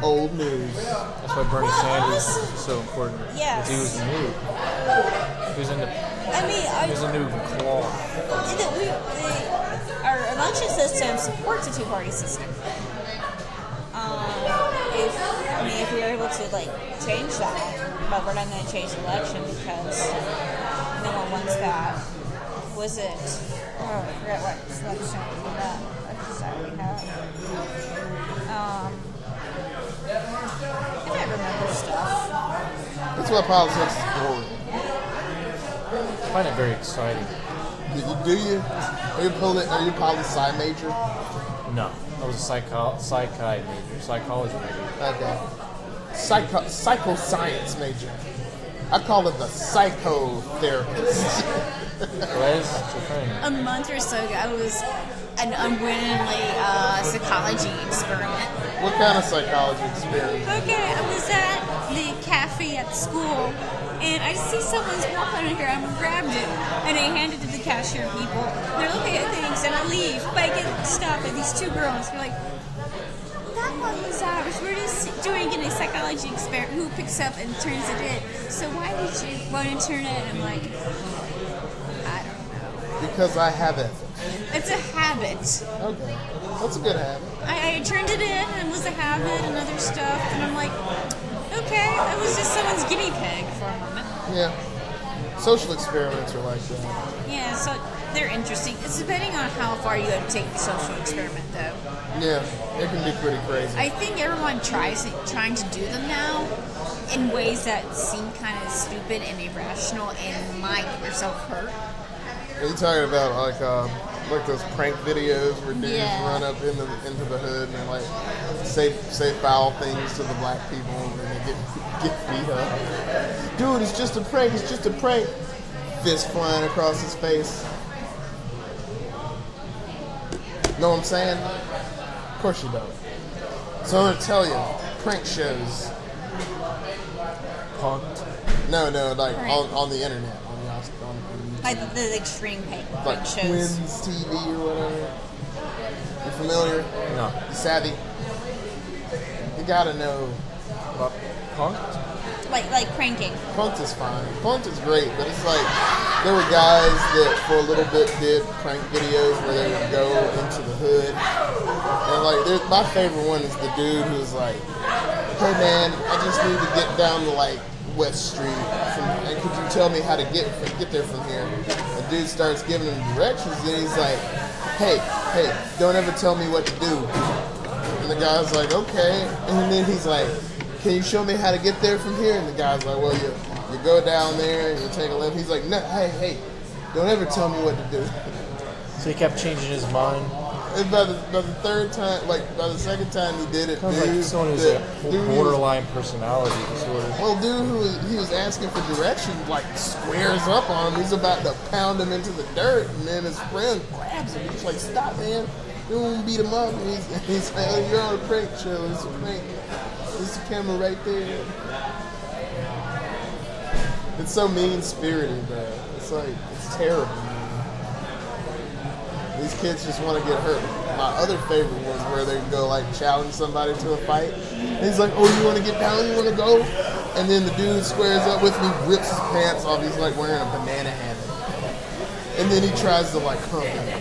S1: Old news.
S3: That's why Bernie Sanders is so important.
S2: Yes.
S3: He was new. He was in the. He was a new claw.
S2: Our election system supports a two-party system. If we were able to change that, but we're not going to change the election because no one wants that. Was it? Oh, I forgot what election we have. I can't remember stuff.
S1: That's why politics is boring.
S3: I find it very exciting.
S1: Do you? Are you a poli-sci major?
S3: No, I was a psychology major.
S1: Okay. Psychoscience major. I call it the psychotherapist.
S3: What is your friend?
S2: A month or so ago, it was an unwittingly psychology experiment.
S1: What kind of psychology experiment?
S2: Okay, I was at the cafe at school, and I see someone's walking in here. I grabbed it, and I handed it to the cashier people. And they're like, okay, thanks, and I leave. But I get stopped by these two girls. They're like, that one was ours. We're just doing a psychology experiment. Who picks up and turns it in? So why would you want to turn it in? I'm like, I don't know.
S1: Because I have ethics.
S2: It's a habit.
S1: Okay. That's a good habit.
S2: I turned it in and it was a habit and other stuff. And I'm like, okay, I was just someone's guinea pig for a moment.
S1: Yeah. Social experiments are like that.
S2: Yeah, so they're interesting. It's depending on how far you have to take the social experiment, though.
S1: Yeah, it can be pretty crazy.
S2: I think everyone trying to do them now in ways that seem kind of stupid and irrational and might get yourself hurt.
S1: Are you talking about like those prank videos where dudes run up into the hood and like say foul things to the black people and then they get beat up? Dude, it's just a prank. It's just a prank. Fist flying across his face. Know what I'm saying? Of course you don't. So I'm gonna tell you, prank shows.
S3: Punked.
S1: No, like
S2: Right.
S1: on the internet, on
S2: Like the extreme prank
S1: like
S2: shows.
S1: Twins TV or whatever. You familiar?
S3: No.
S1: You savvy? You gotta know.
S3: But punked?
S2: Like cranking.
S1: Punked is fine. Punked is great, but it's like there were guys that for a little bit did prank videos where they would go into the hood. And like my favorite one is the dude who's like, hey man, I just need to get down to like West Street and could you tell me how to get there from here? The dude starts giving him directions and he's like, hey, don't ever tell me what to do. And the guy's like, okay. And then he's like, can you show me how to get there from here? And the guy's like, well, you go down there and you take a left. He's like, no, hey, don't ever tell me what to do.
S3: So he kept changing his mind.
S1: And by the third time, like by the second time he did it,
S3: Sounds
S1: dude,
S3: like someone who's a borderline personality disorder.
S1: well, dude he was asking for directions, like squares up on him. He's about to pound him into the dirt, and then his friend grabs him. He's like, stop, man. You don't want to beat him up. And he's like, oh, you're on a prank show. It's a prank. There's the camera right there. It's so mean-spirited, bro. It's like, it's terrible, man. These kids just want to get hurt. My other favorite was where they go, like, challenge somebody to a fight. And he's like, oh, you want to get down? You want to go? And then the dude squares up with me, rips his pants off. He's, like, wearing a banana hammock. And then he tries to, like, hump him.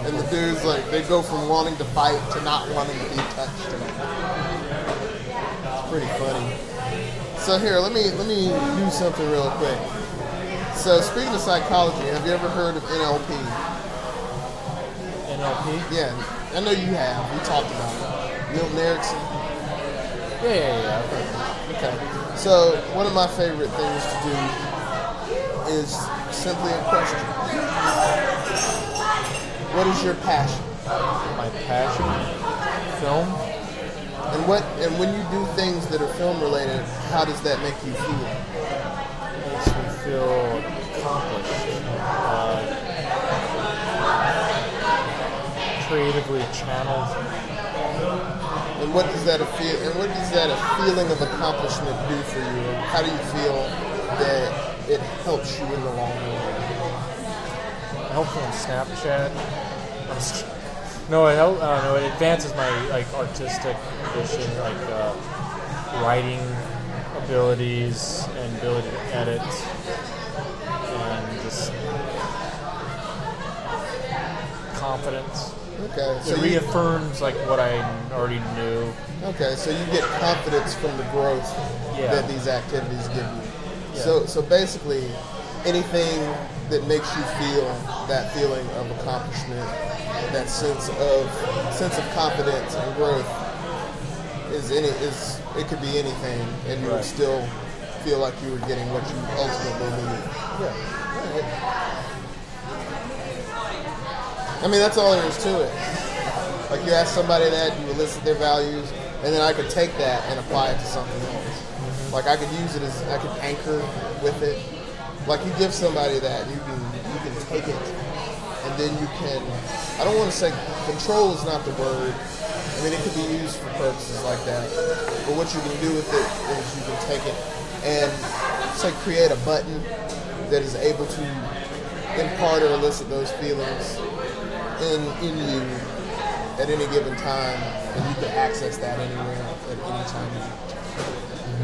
S1: And the dude's like, they go from wanting to fight to not wanting to be touched. It's pretty funny. So here, let me do something real quick. So speaking of psychology, have you ever heard of NLP?
S3: NLP?
S1: Yeah, I know you have. We talked about it. Milton Erickson.
S3: Yeah. I've heard of it.
S1: Okay. So one of my favorite things to do is simply a question. What is your passion?
S3: My passion? Film?
S1: And when you do things that are film related, how does that make you feel?
S3: Makes me feel accomplished. Creatively channeled.
S1: And what does that feel? And what does that feeling of accomplishment do for you? How do you feel that it helps you in the long run?
S3: It helps me on Snapchat. No, it helps. I don't know. It advances my artistic ambition, writing abilities and ability to edit, and just confidence.
S1: Okay, so
S3: It reaffirms what I already knew.
S1: Okay, so you get confidence from the growth that these activities give you.
S3: Yeah.
S1: So basically, anything that makes you feel that feeling of accomplishment, that sense of confidence and growth it could be anything, and you would still feel like you were getting what you ultimately needed. Yeah. Right. I mean, that's all there is to it. Like, you ask somebody that, you elicit their values, and then I could take that and apply it to something else. Like, I could use it I could anchor with it. Like, you give somebody that, you can take it, and then you can, I don't want to say, control is not the word. I mean, it could be used for purposes like that. But what you can do with it is you can take it and, say, create a button that is able to impart or elicit those feelings in you, at any given time, and you can access that anywhere at any time.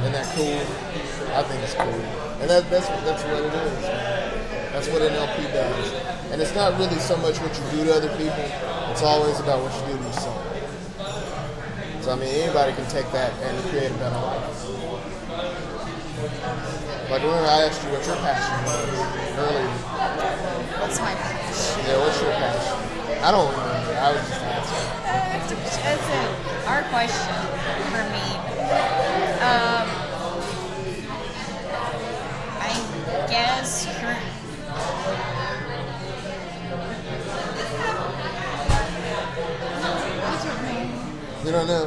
S1: Isn't that cool? I think it's cool, and that's what it is. That's what an LP does, and it's not really so much what you do to other people. It's always about what you do to yourself. So I mean, anybody can take that and create a better life. Like remember, I asked you what your passion was earlier.
S2: What's my passion?
S1: Yeah, what's your passion? I don't remember. I was just asking.
S2: That's a hard question for me. I guess
S1: You don't know?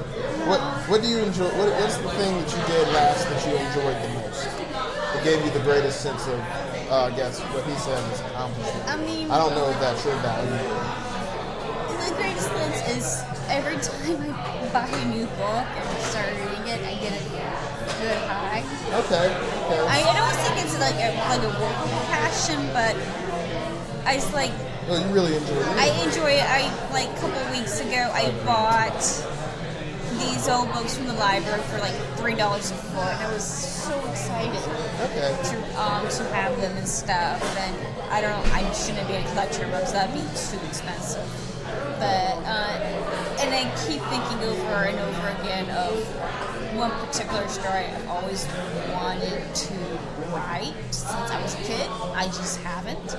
S1: What do you enjoy? What's the thing that you did last that you enjoyed the most? That gave you the greatest sense of, I guess, what he said was accomplishment.
S2: I mean,
S1: I don't know if that's your value.
S2: the greatest sense is every time I buy a new book and start reading it, I get a good high.
S1: Okay.
S2: I don't think it's like a work passion, but I just like.
S1: Well, you really enjoy it.
S2: I enjoy it. Like a couple of weeks ago, I bought these old books from the library for like $3 a foot, and I was so excited to have them and stuff. And I shouldn't be a collector of books; that'd be too expensive. But and I keep thinking over and over again of one particular story I've always wanted to write since I was a kid. I just haven't.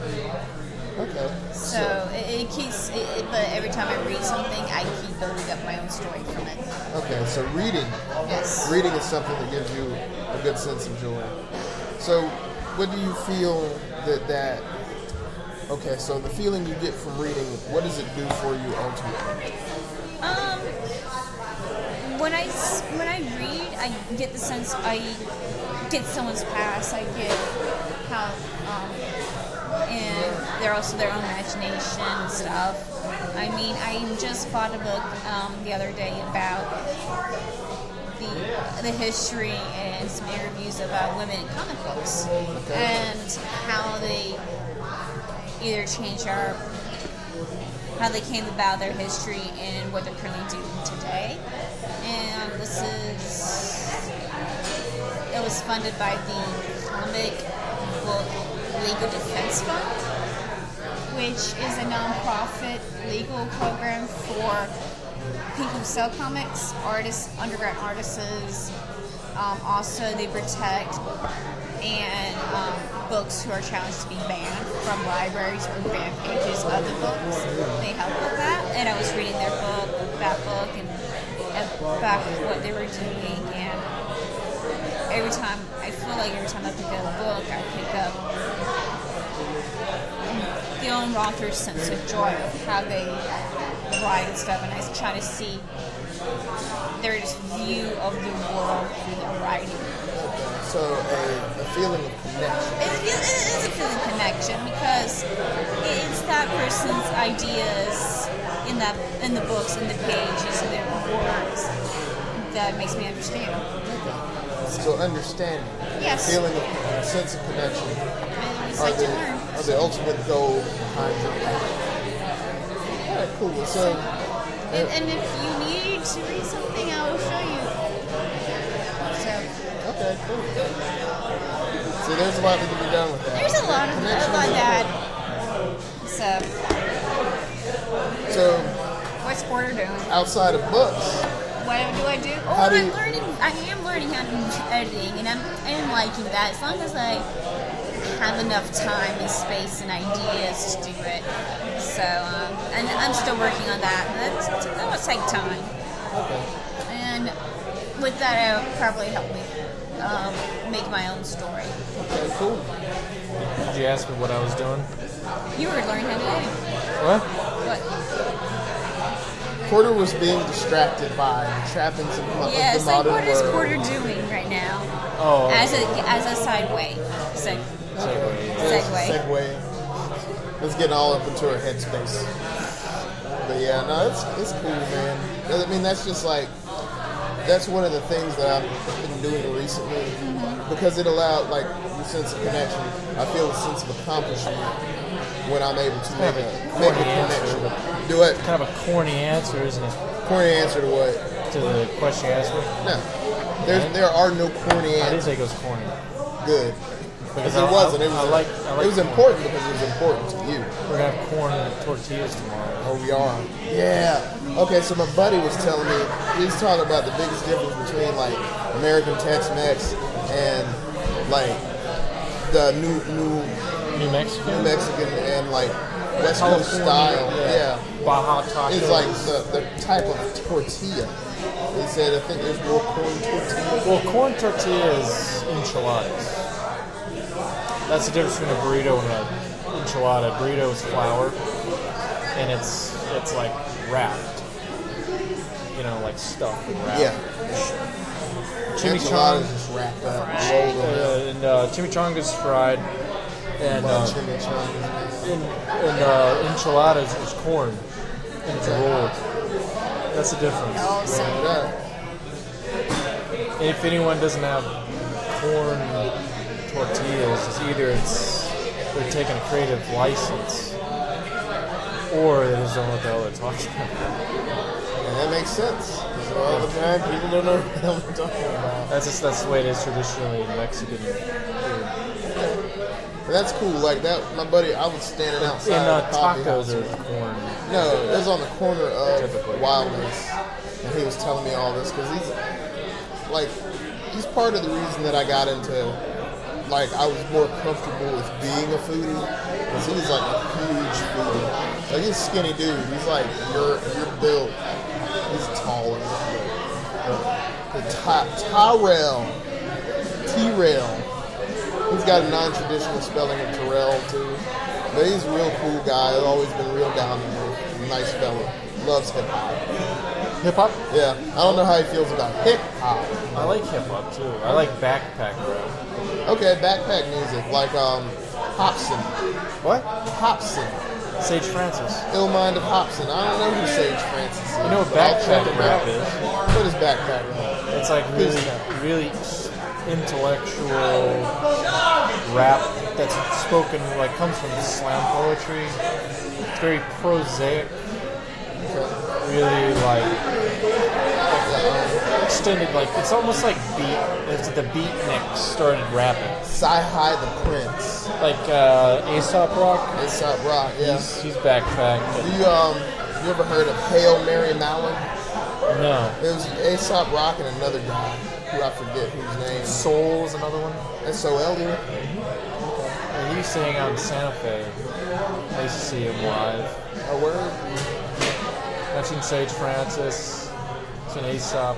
S1: Okay.
S2: So it keeps, but every time I read something, I keep building up my own story from it.
S1: Okay, so reading.
S2: Yes.
S1: Reading is something that gives you a good sense of joy. So, what do you feel that? Okay, so the feeling you get from reading, what does it do for you ultimately?
S2: When I read, I get the sense I get someone's past. I get how. And they're also their own imagination and stuff. I mean, I just bought a book the other day about the history and some interviews about women in comic books and how they either changed how they came about their history and what they're currently doing today. And it was funded by the Comic Book Legal Defense Fund, which is a non-profit legal program for people who sell comics, artists, underground artists. Also, they protect books who are challenged to be banned from libraries or ban pages of the books. They help with that, and I was reading that book, and about what they were doing, and I feel like every time I pick up a book, I pick up the own author's sense of joy of how they write and stuff, and I try to see their view of the world through their writing.
S1: So a feeling of connection.
S2: It is a feeling of connection because it's that person's ideas in the books, in the pages, in their words that makes me understand.
S1: So understanding,
S2: yes,
S1: feeling a sense of connection are the ultimate goal behind your life. Yeah, cool. So,
S2: and if you need to read something, I will show you. So.
S1: Okay, cool. So there's a lot that can be done with that.
S2: There's a lot of that.
S1: So.
S2: What's Porter doing?
S1: Outside of books.
S2: What do I do? I am learning how to do editing, and I'm liking that as long as I have enough time and space and ideas to do it. So, and I'm still working on that. That will take time.
S1: Okay.
S2: And with that, it'll probably help me make my own story.
S1: Okay, cool.
S3: Did you ask me what I was doing?
S2: You were learning how to edit.
S3: What?
S1: Porter was being distracted by the trappings of the modern world.
S2: What is Porter doing right now?
S3: Oh.
S2: As a sideway.
S1: Segue. Let's get all up into our headspace. But yeah, no, it's cool, man. I mean, that's just like that's one of the things that I've been doing recently because it allowed like the sense of connection. I feel a sense of accomplishment when I'm able to make a connection. Do it.
S3: Kind of a corny answer, isn't it?
S1: Corny answer to what?
S3: To the question you asked me?
S1: No. There are no corny
S3: I didn't
S1: answers.
S3: think it was corny.
S1: Good.
S3: Because
S1: It wasn't. It
S3: I
S1: was,
S3: like
S1: it was
S3: corn.
S1: important because it was important to you.
S3: We're going to have corn tortillas tomorrow.
S1: Oh, we are. Yeah. Okay, so my buddy was telling me, he was talking about the biggest difference between like American Tex-Mex and like the New Mexican and like West Coast style. Yeah.
S3: Baja tacos.
S1: It's like the type of tortilla. They said I think there's more corn tortilla.
S3: Well, corn tortilla is enchiladas. That's the difference between a burrito and an enchilada. A burrito is flour, and it's like wrapped. You know, like stuffed and wrapped.
S1: Yeah.
S3: Chimichanga
S1: is just wrapped up.
S3: and chimichanga's fried, and enchiladas is corn, and it's rolled. That's the difference.
S1: Yeah.
S3: And if anyone doesn't have corn tortillas, it's either they're taking a creative license, or they just don't know what the hell they're talking about.
S1: And that makes sense. So all the time, people don't know what the hell we're talking about.
S3: That's the way it is traditionally in Mexican food.
S1: But that's cool. Like that, my buddy, I was standing outside.
S3: And
S1: the coffee
S3: tacos
S1: house.
S3: are corn.
S1: No, it was on the corner of
S3: Typically.
S1: Wildness, and he was telling me all this because he's part of the reason that I got into. Like I was more comfortable with being a foodie because he's like a huge foodie. Like he's a skinny dude. He's like you're built. He's taller. T-Rail. He's got a non-traditional spelling of Terrell too. But he's a real cool guy. He's always been real down to earth. Nice fella. Loves hip hop.
S3: Hip hop?
S1: Yeah. I don't know how he feels about hip hop.
S3: I like hip hop too. I like backpack rap.
S1: Okay, backpack music like Hobson.
S3: What?
S1: Hobson.
S3: Sage Francis.
S1: Ill Mind of Hobson. I don't know who Sage Francis is.
S3: You know what
S1: but I'll check
S3: backpack
S1: him
S3: rap
S1: out.
S3: is?
S1: What is backpack rap?
S3: It's like really intellectual rap that's spoken, like comes from slam poetry. It's very prosaic, really like extended, like it's almost like beat. It's the beatnik started rapping.
S1: Sci-Hi the Prince.
S3: Like Aesop Rock.
S1: Aesop Rock, yeah.
S3: He's backpack.
S1: You ever heard of Hail Mary Mallon?
S3: No.
S1: It was Aesop Rock and another guy who I forget whose name.
S3: Soul is another one.
S1: S-O-L-D?
S3: And he used to hang out in Santa Fe. I used to see him live.
S1: A word?
S3: I've seen Sage Francis. I've seen Aesop.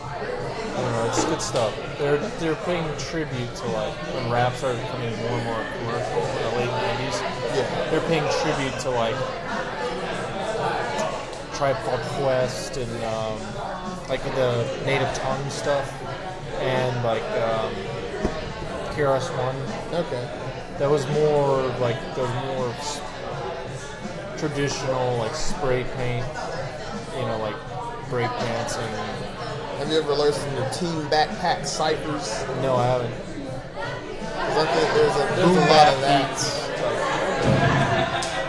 S3: I don't know, it's good stuff. They're paying tribute to like when rap started becoming more and more commercial in the late 90s.
S1: Yeah.
S3: They're paying tribute to like Tribe Called Quest and like the native tongue stuff and like KRS-One.
S1: Okay.
S3: That was more like traditional like spray paint, you know, like break dancing.
S1: Have you ever listened to Team Backpack Cyphers?
S3: No, I haven't.
S1: Because I think there's a
S3: Boom
S1: lot
S3: bap
S1: of that.
S3: beats,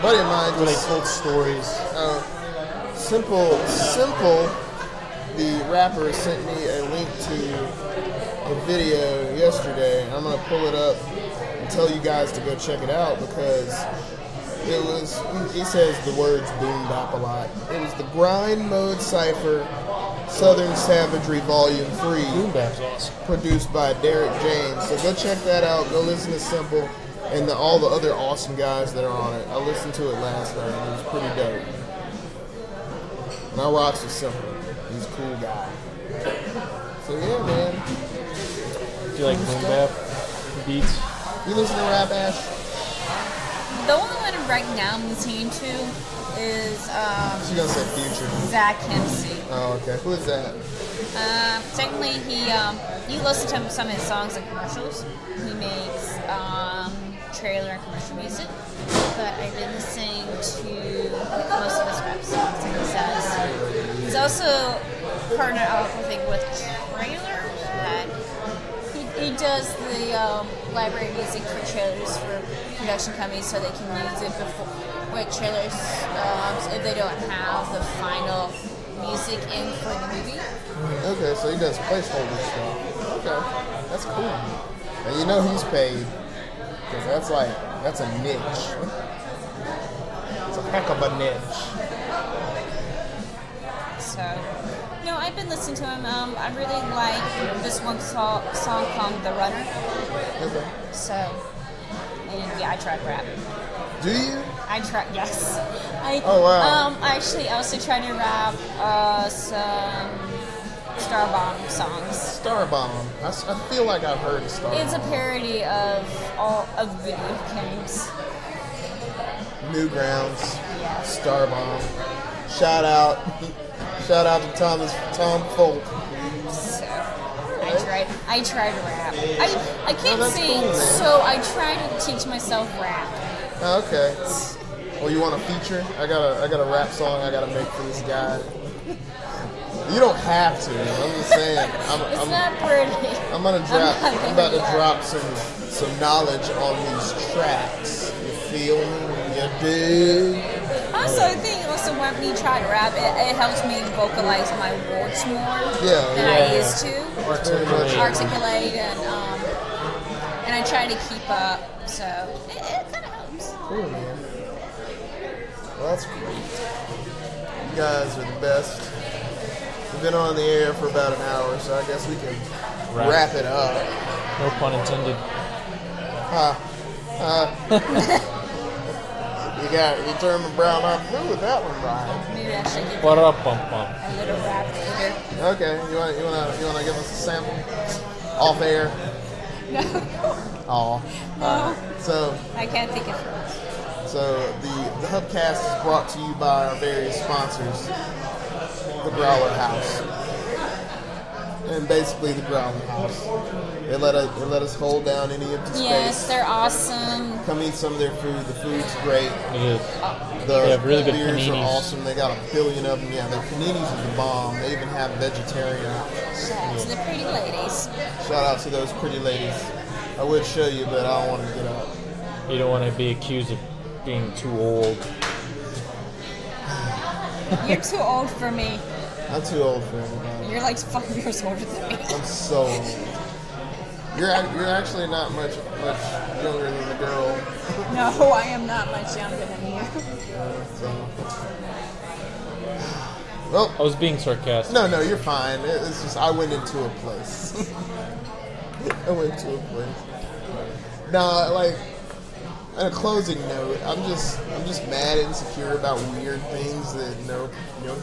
S1: Buddy of mine
S3: where they
S1: just
S3: told stories.
S1: Simple. The rapper sent me a link to a video yesterday. I'm gonna pull it up and tell you guys to go check it out because it was. He says the words boom bap a lot. It was the Grind Mode Cypher, Southern Savagery Volume 3.
S3: Boom bap's awesome.
S1: Produced by Derek James. So go check that out. Go listen to Simple and all the other awesome guys that are on it. I listened to it last night and it was pretty dope. And I rocks with Simple. He's a cool guy. So yeah, man.
S3: Do you like boom bap beats?
S1: You listen to rap, Ash?
S2: The only one right now I'm listening to is
S1: She's gonna say Future.
S2: Zach Hempsey.
S1: Oh, okay. Who is that?
S2: Technically, you listen to some of his songs and commercials. He makes trailer and commercial music, but I've been listening to most of his rap songs, and he says he's also partner up, I think, with Trailer. That he does the library music for trailers for production companies, so they can use it before with trailers if they don't have the final music in for the movie.
S1: Okay, so he does placeholder stuff. Okay, that's cool. And you know he's paid, because that's a niche. It's a heck of a niche.
S2: So, no, I've been listening to him. I really like this one song called "The Runner."
S1: Okay.
S2: So, and yeah, I tried rap.
S1: Do you?
S2: I tried, yes.
S1: Oh, wow.
S2: I actually also tried to rap some Starbomb songs.
S1: Starbomb. I feel like I've heard of Starbomb.
S2: It's a parody of all of video games.
S1: Newgrounds.
S2: Yeah.
S1: Starbomb. Shout out to Tom Folk.
S2: So I tried to rap. I can't
S1: that's
S2: sing,
S1: cool, man.
S2: so I try to teach myself rap.
S1: Oh, okay. Well, you want a feature? I got a rap song I gotta make for this guy. You don't have to. I'm just saying.
S2: It's not pretty.
S1: I'm about to drop some knowledge on these tracks. You feel me? You dig?
S2: Also, I think also when you try to rap, it helps me vocalize my words more than I used to. Articulate and I try to keep up. So it kind of helps.
S1: Cool, man. Well, that's great. You guys are the best. We've been on the air for about an hour, so I guess we can wrap it up.
S3: No pun intended.
S1: You turned the brown eye blue with that one, Brian.
S2: Maybe I should give
S3: What
S2: you
S3: up, bum bum?
S2: a little rap later.
S1: Okay, you wanna give us a sample off air?
S2: No.
S1: Oh.
S2: No.
S1: So
S2: I can't think of it.
S1: the Hubcast is brought to you by our various sponsors, the Growler House, and basically the Growler House. They let us hold down any empty space.
S2: Yes, they're awesome.
S1: Come eat some of their food. The food's great.
S3: It is.
S1: The
S3: have really good
S1: beers
S3: paninis.
S1: are awesome. They got a billion of them. Yeah, their paninis are the bomb. They even have vegetarian options.
S2: Shout out to the pretty ladies.
S1: Shout out to those pretty ladies. I would show you, but I don't want to get up.
S3: You don't want to be accused of being too old.
S2: You're too old for me.
S1: I'm too old for anybody.
S2: You're like 5 years older than me.
S1: I'm so old. You're actually not much younger than the girl.
S2: No, I am not much younger than you.
S1: Well,
S3: I was being sarcastic.
S1: no, you're fine. It's just I went into a place. I went to a place. No, like on a closing note, I'm just mad and insecure about weird things that no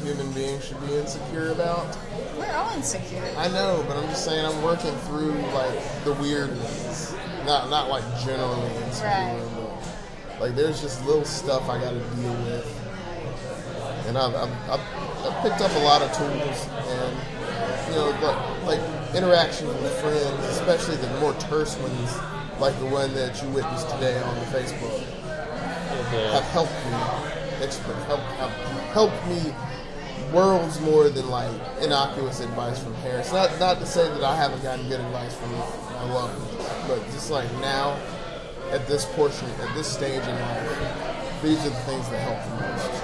S1: human being should be insecure about.
S2: We're all insecure.
S1: I know, but I'm just saying I'm working through like the weird ones. Not like generally insecure,
S2: Right.
S1: but like there's just little stuff I got to deal with. And I've picked up a lot of tools, and like interactions with friends, especially the more terse ones, like the one that you witnessed today on the Facebook, have helped me. Helped me worlds more than like innocuous advice from parents. Not to say that I haven't gotten good advice from my loved ones, but just like now, at this stage in life, these are the things that help the most.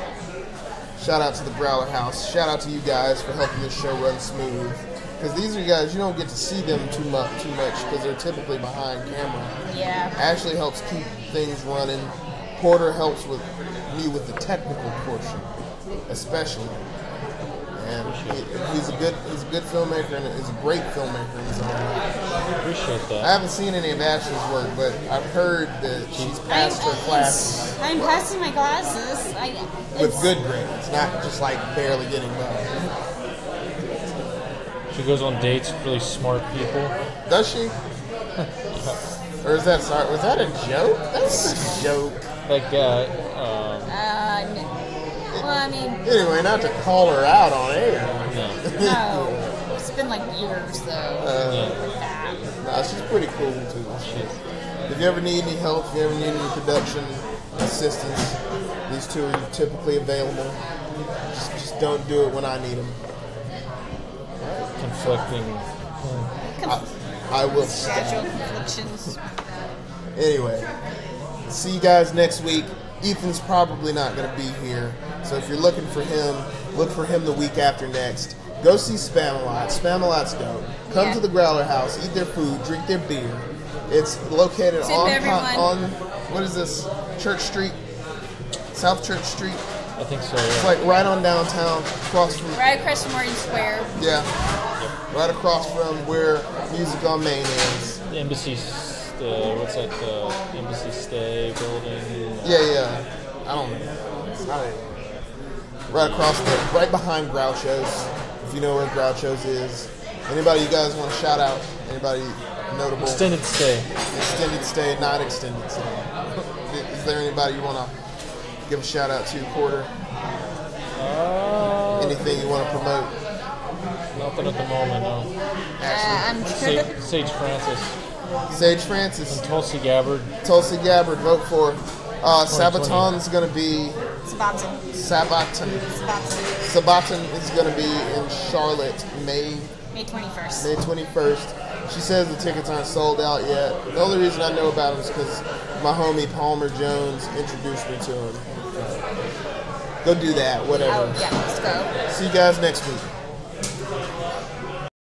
S1: Shout out to the Growler House. Shout out to you guys for helping this show run smooth. Because these are guys, you don't get to see them too much because they're typically behind camera.
S2: Yeah.
S1: Ashley helps keep things running. Porter helps me with the technical portion, especially. And he's a good filmmaker, and he's a great filmmaker in his own right.
S3: Appreciate
S1: I
S3: that.
S1: haven't seen any of Ashley's work, but I've heard that she's passed her classes
S2: I'm passing my classes.
S1: with good grades, not just like barely getting by.
S3: She goes on dates with really smart people.
S1: Does she? Or is that was that a joke? That's a joke.
S3: Like,
S2: No. Well, I mean,
S1: Anyway, not to call her out on air.
S3: no.
S2: no. It's been like years though. With that.
S1: Nah, she's pretty cool too. If you ever need any help, if you ever need any production assistance, these two are typically available. Just don't do it when I need them.
S3: conflicting.
S1: I will
S2: Schedule
S1: stop.
S2: conflictions.
S1: Anyway, see you guys next week. Ethan's probably not going to be here, so if you're looking for him, look for him the week after next. Go see Spamalot. Spamalot's dope. Come to the Growler House, eat their food, drink their beer. It's located on what is this? Church Street, South Church Street.
S3: I think so.
S1: It's
S3: Yeah.
S1: like right on downtown,
S2: Right across from Martin Square.
S1: Yeah, right across from where Music on Main is.
S3: The embassy. What's that? The Embassy Stay building.
S1: Yeah. I don't know. It's not it. Right across there, right behind Groucho's. If you know where Groucho's is. Anybody you guys want to shout out? Anybody notable?
S3: Extended stay.
S1: Extended stay, not extended stay. Is there anybody you want to give a shout out to, Porter? Anything you want to promote?
S3: Nothing at the moment, no.
S2: I'm
S3: Sage Francis.
S1: Sage Francis.
S3: And Tulsi Gabbard.
S1: Tulsi Gabbard, vote for. Sabaton's going to be... Sabaton is going to be in Charlotte, May
S2: 21st.
S1: May 21st. She says the tickets aren't sold out yet. The only reason I know about them is because my homie Palmer Jones introduced me to him. Go do that, whatever.
S2: Oh, yeah, let's go.
S1: See you guys next week.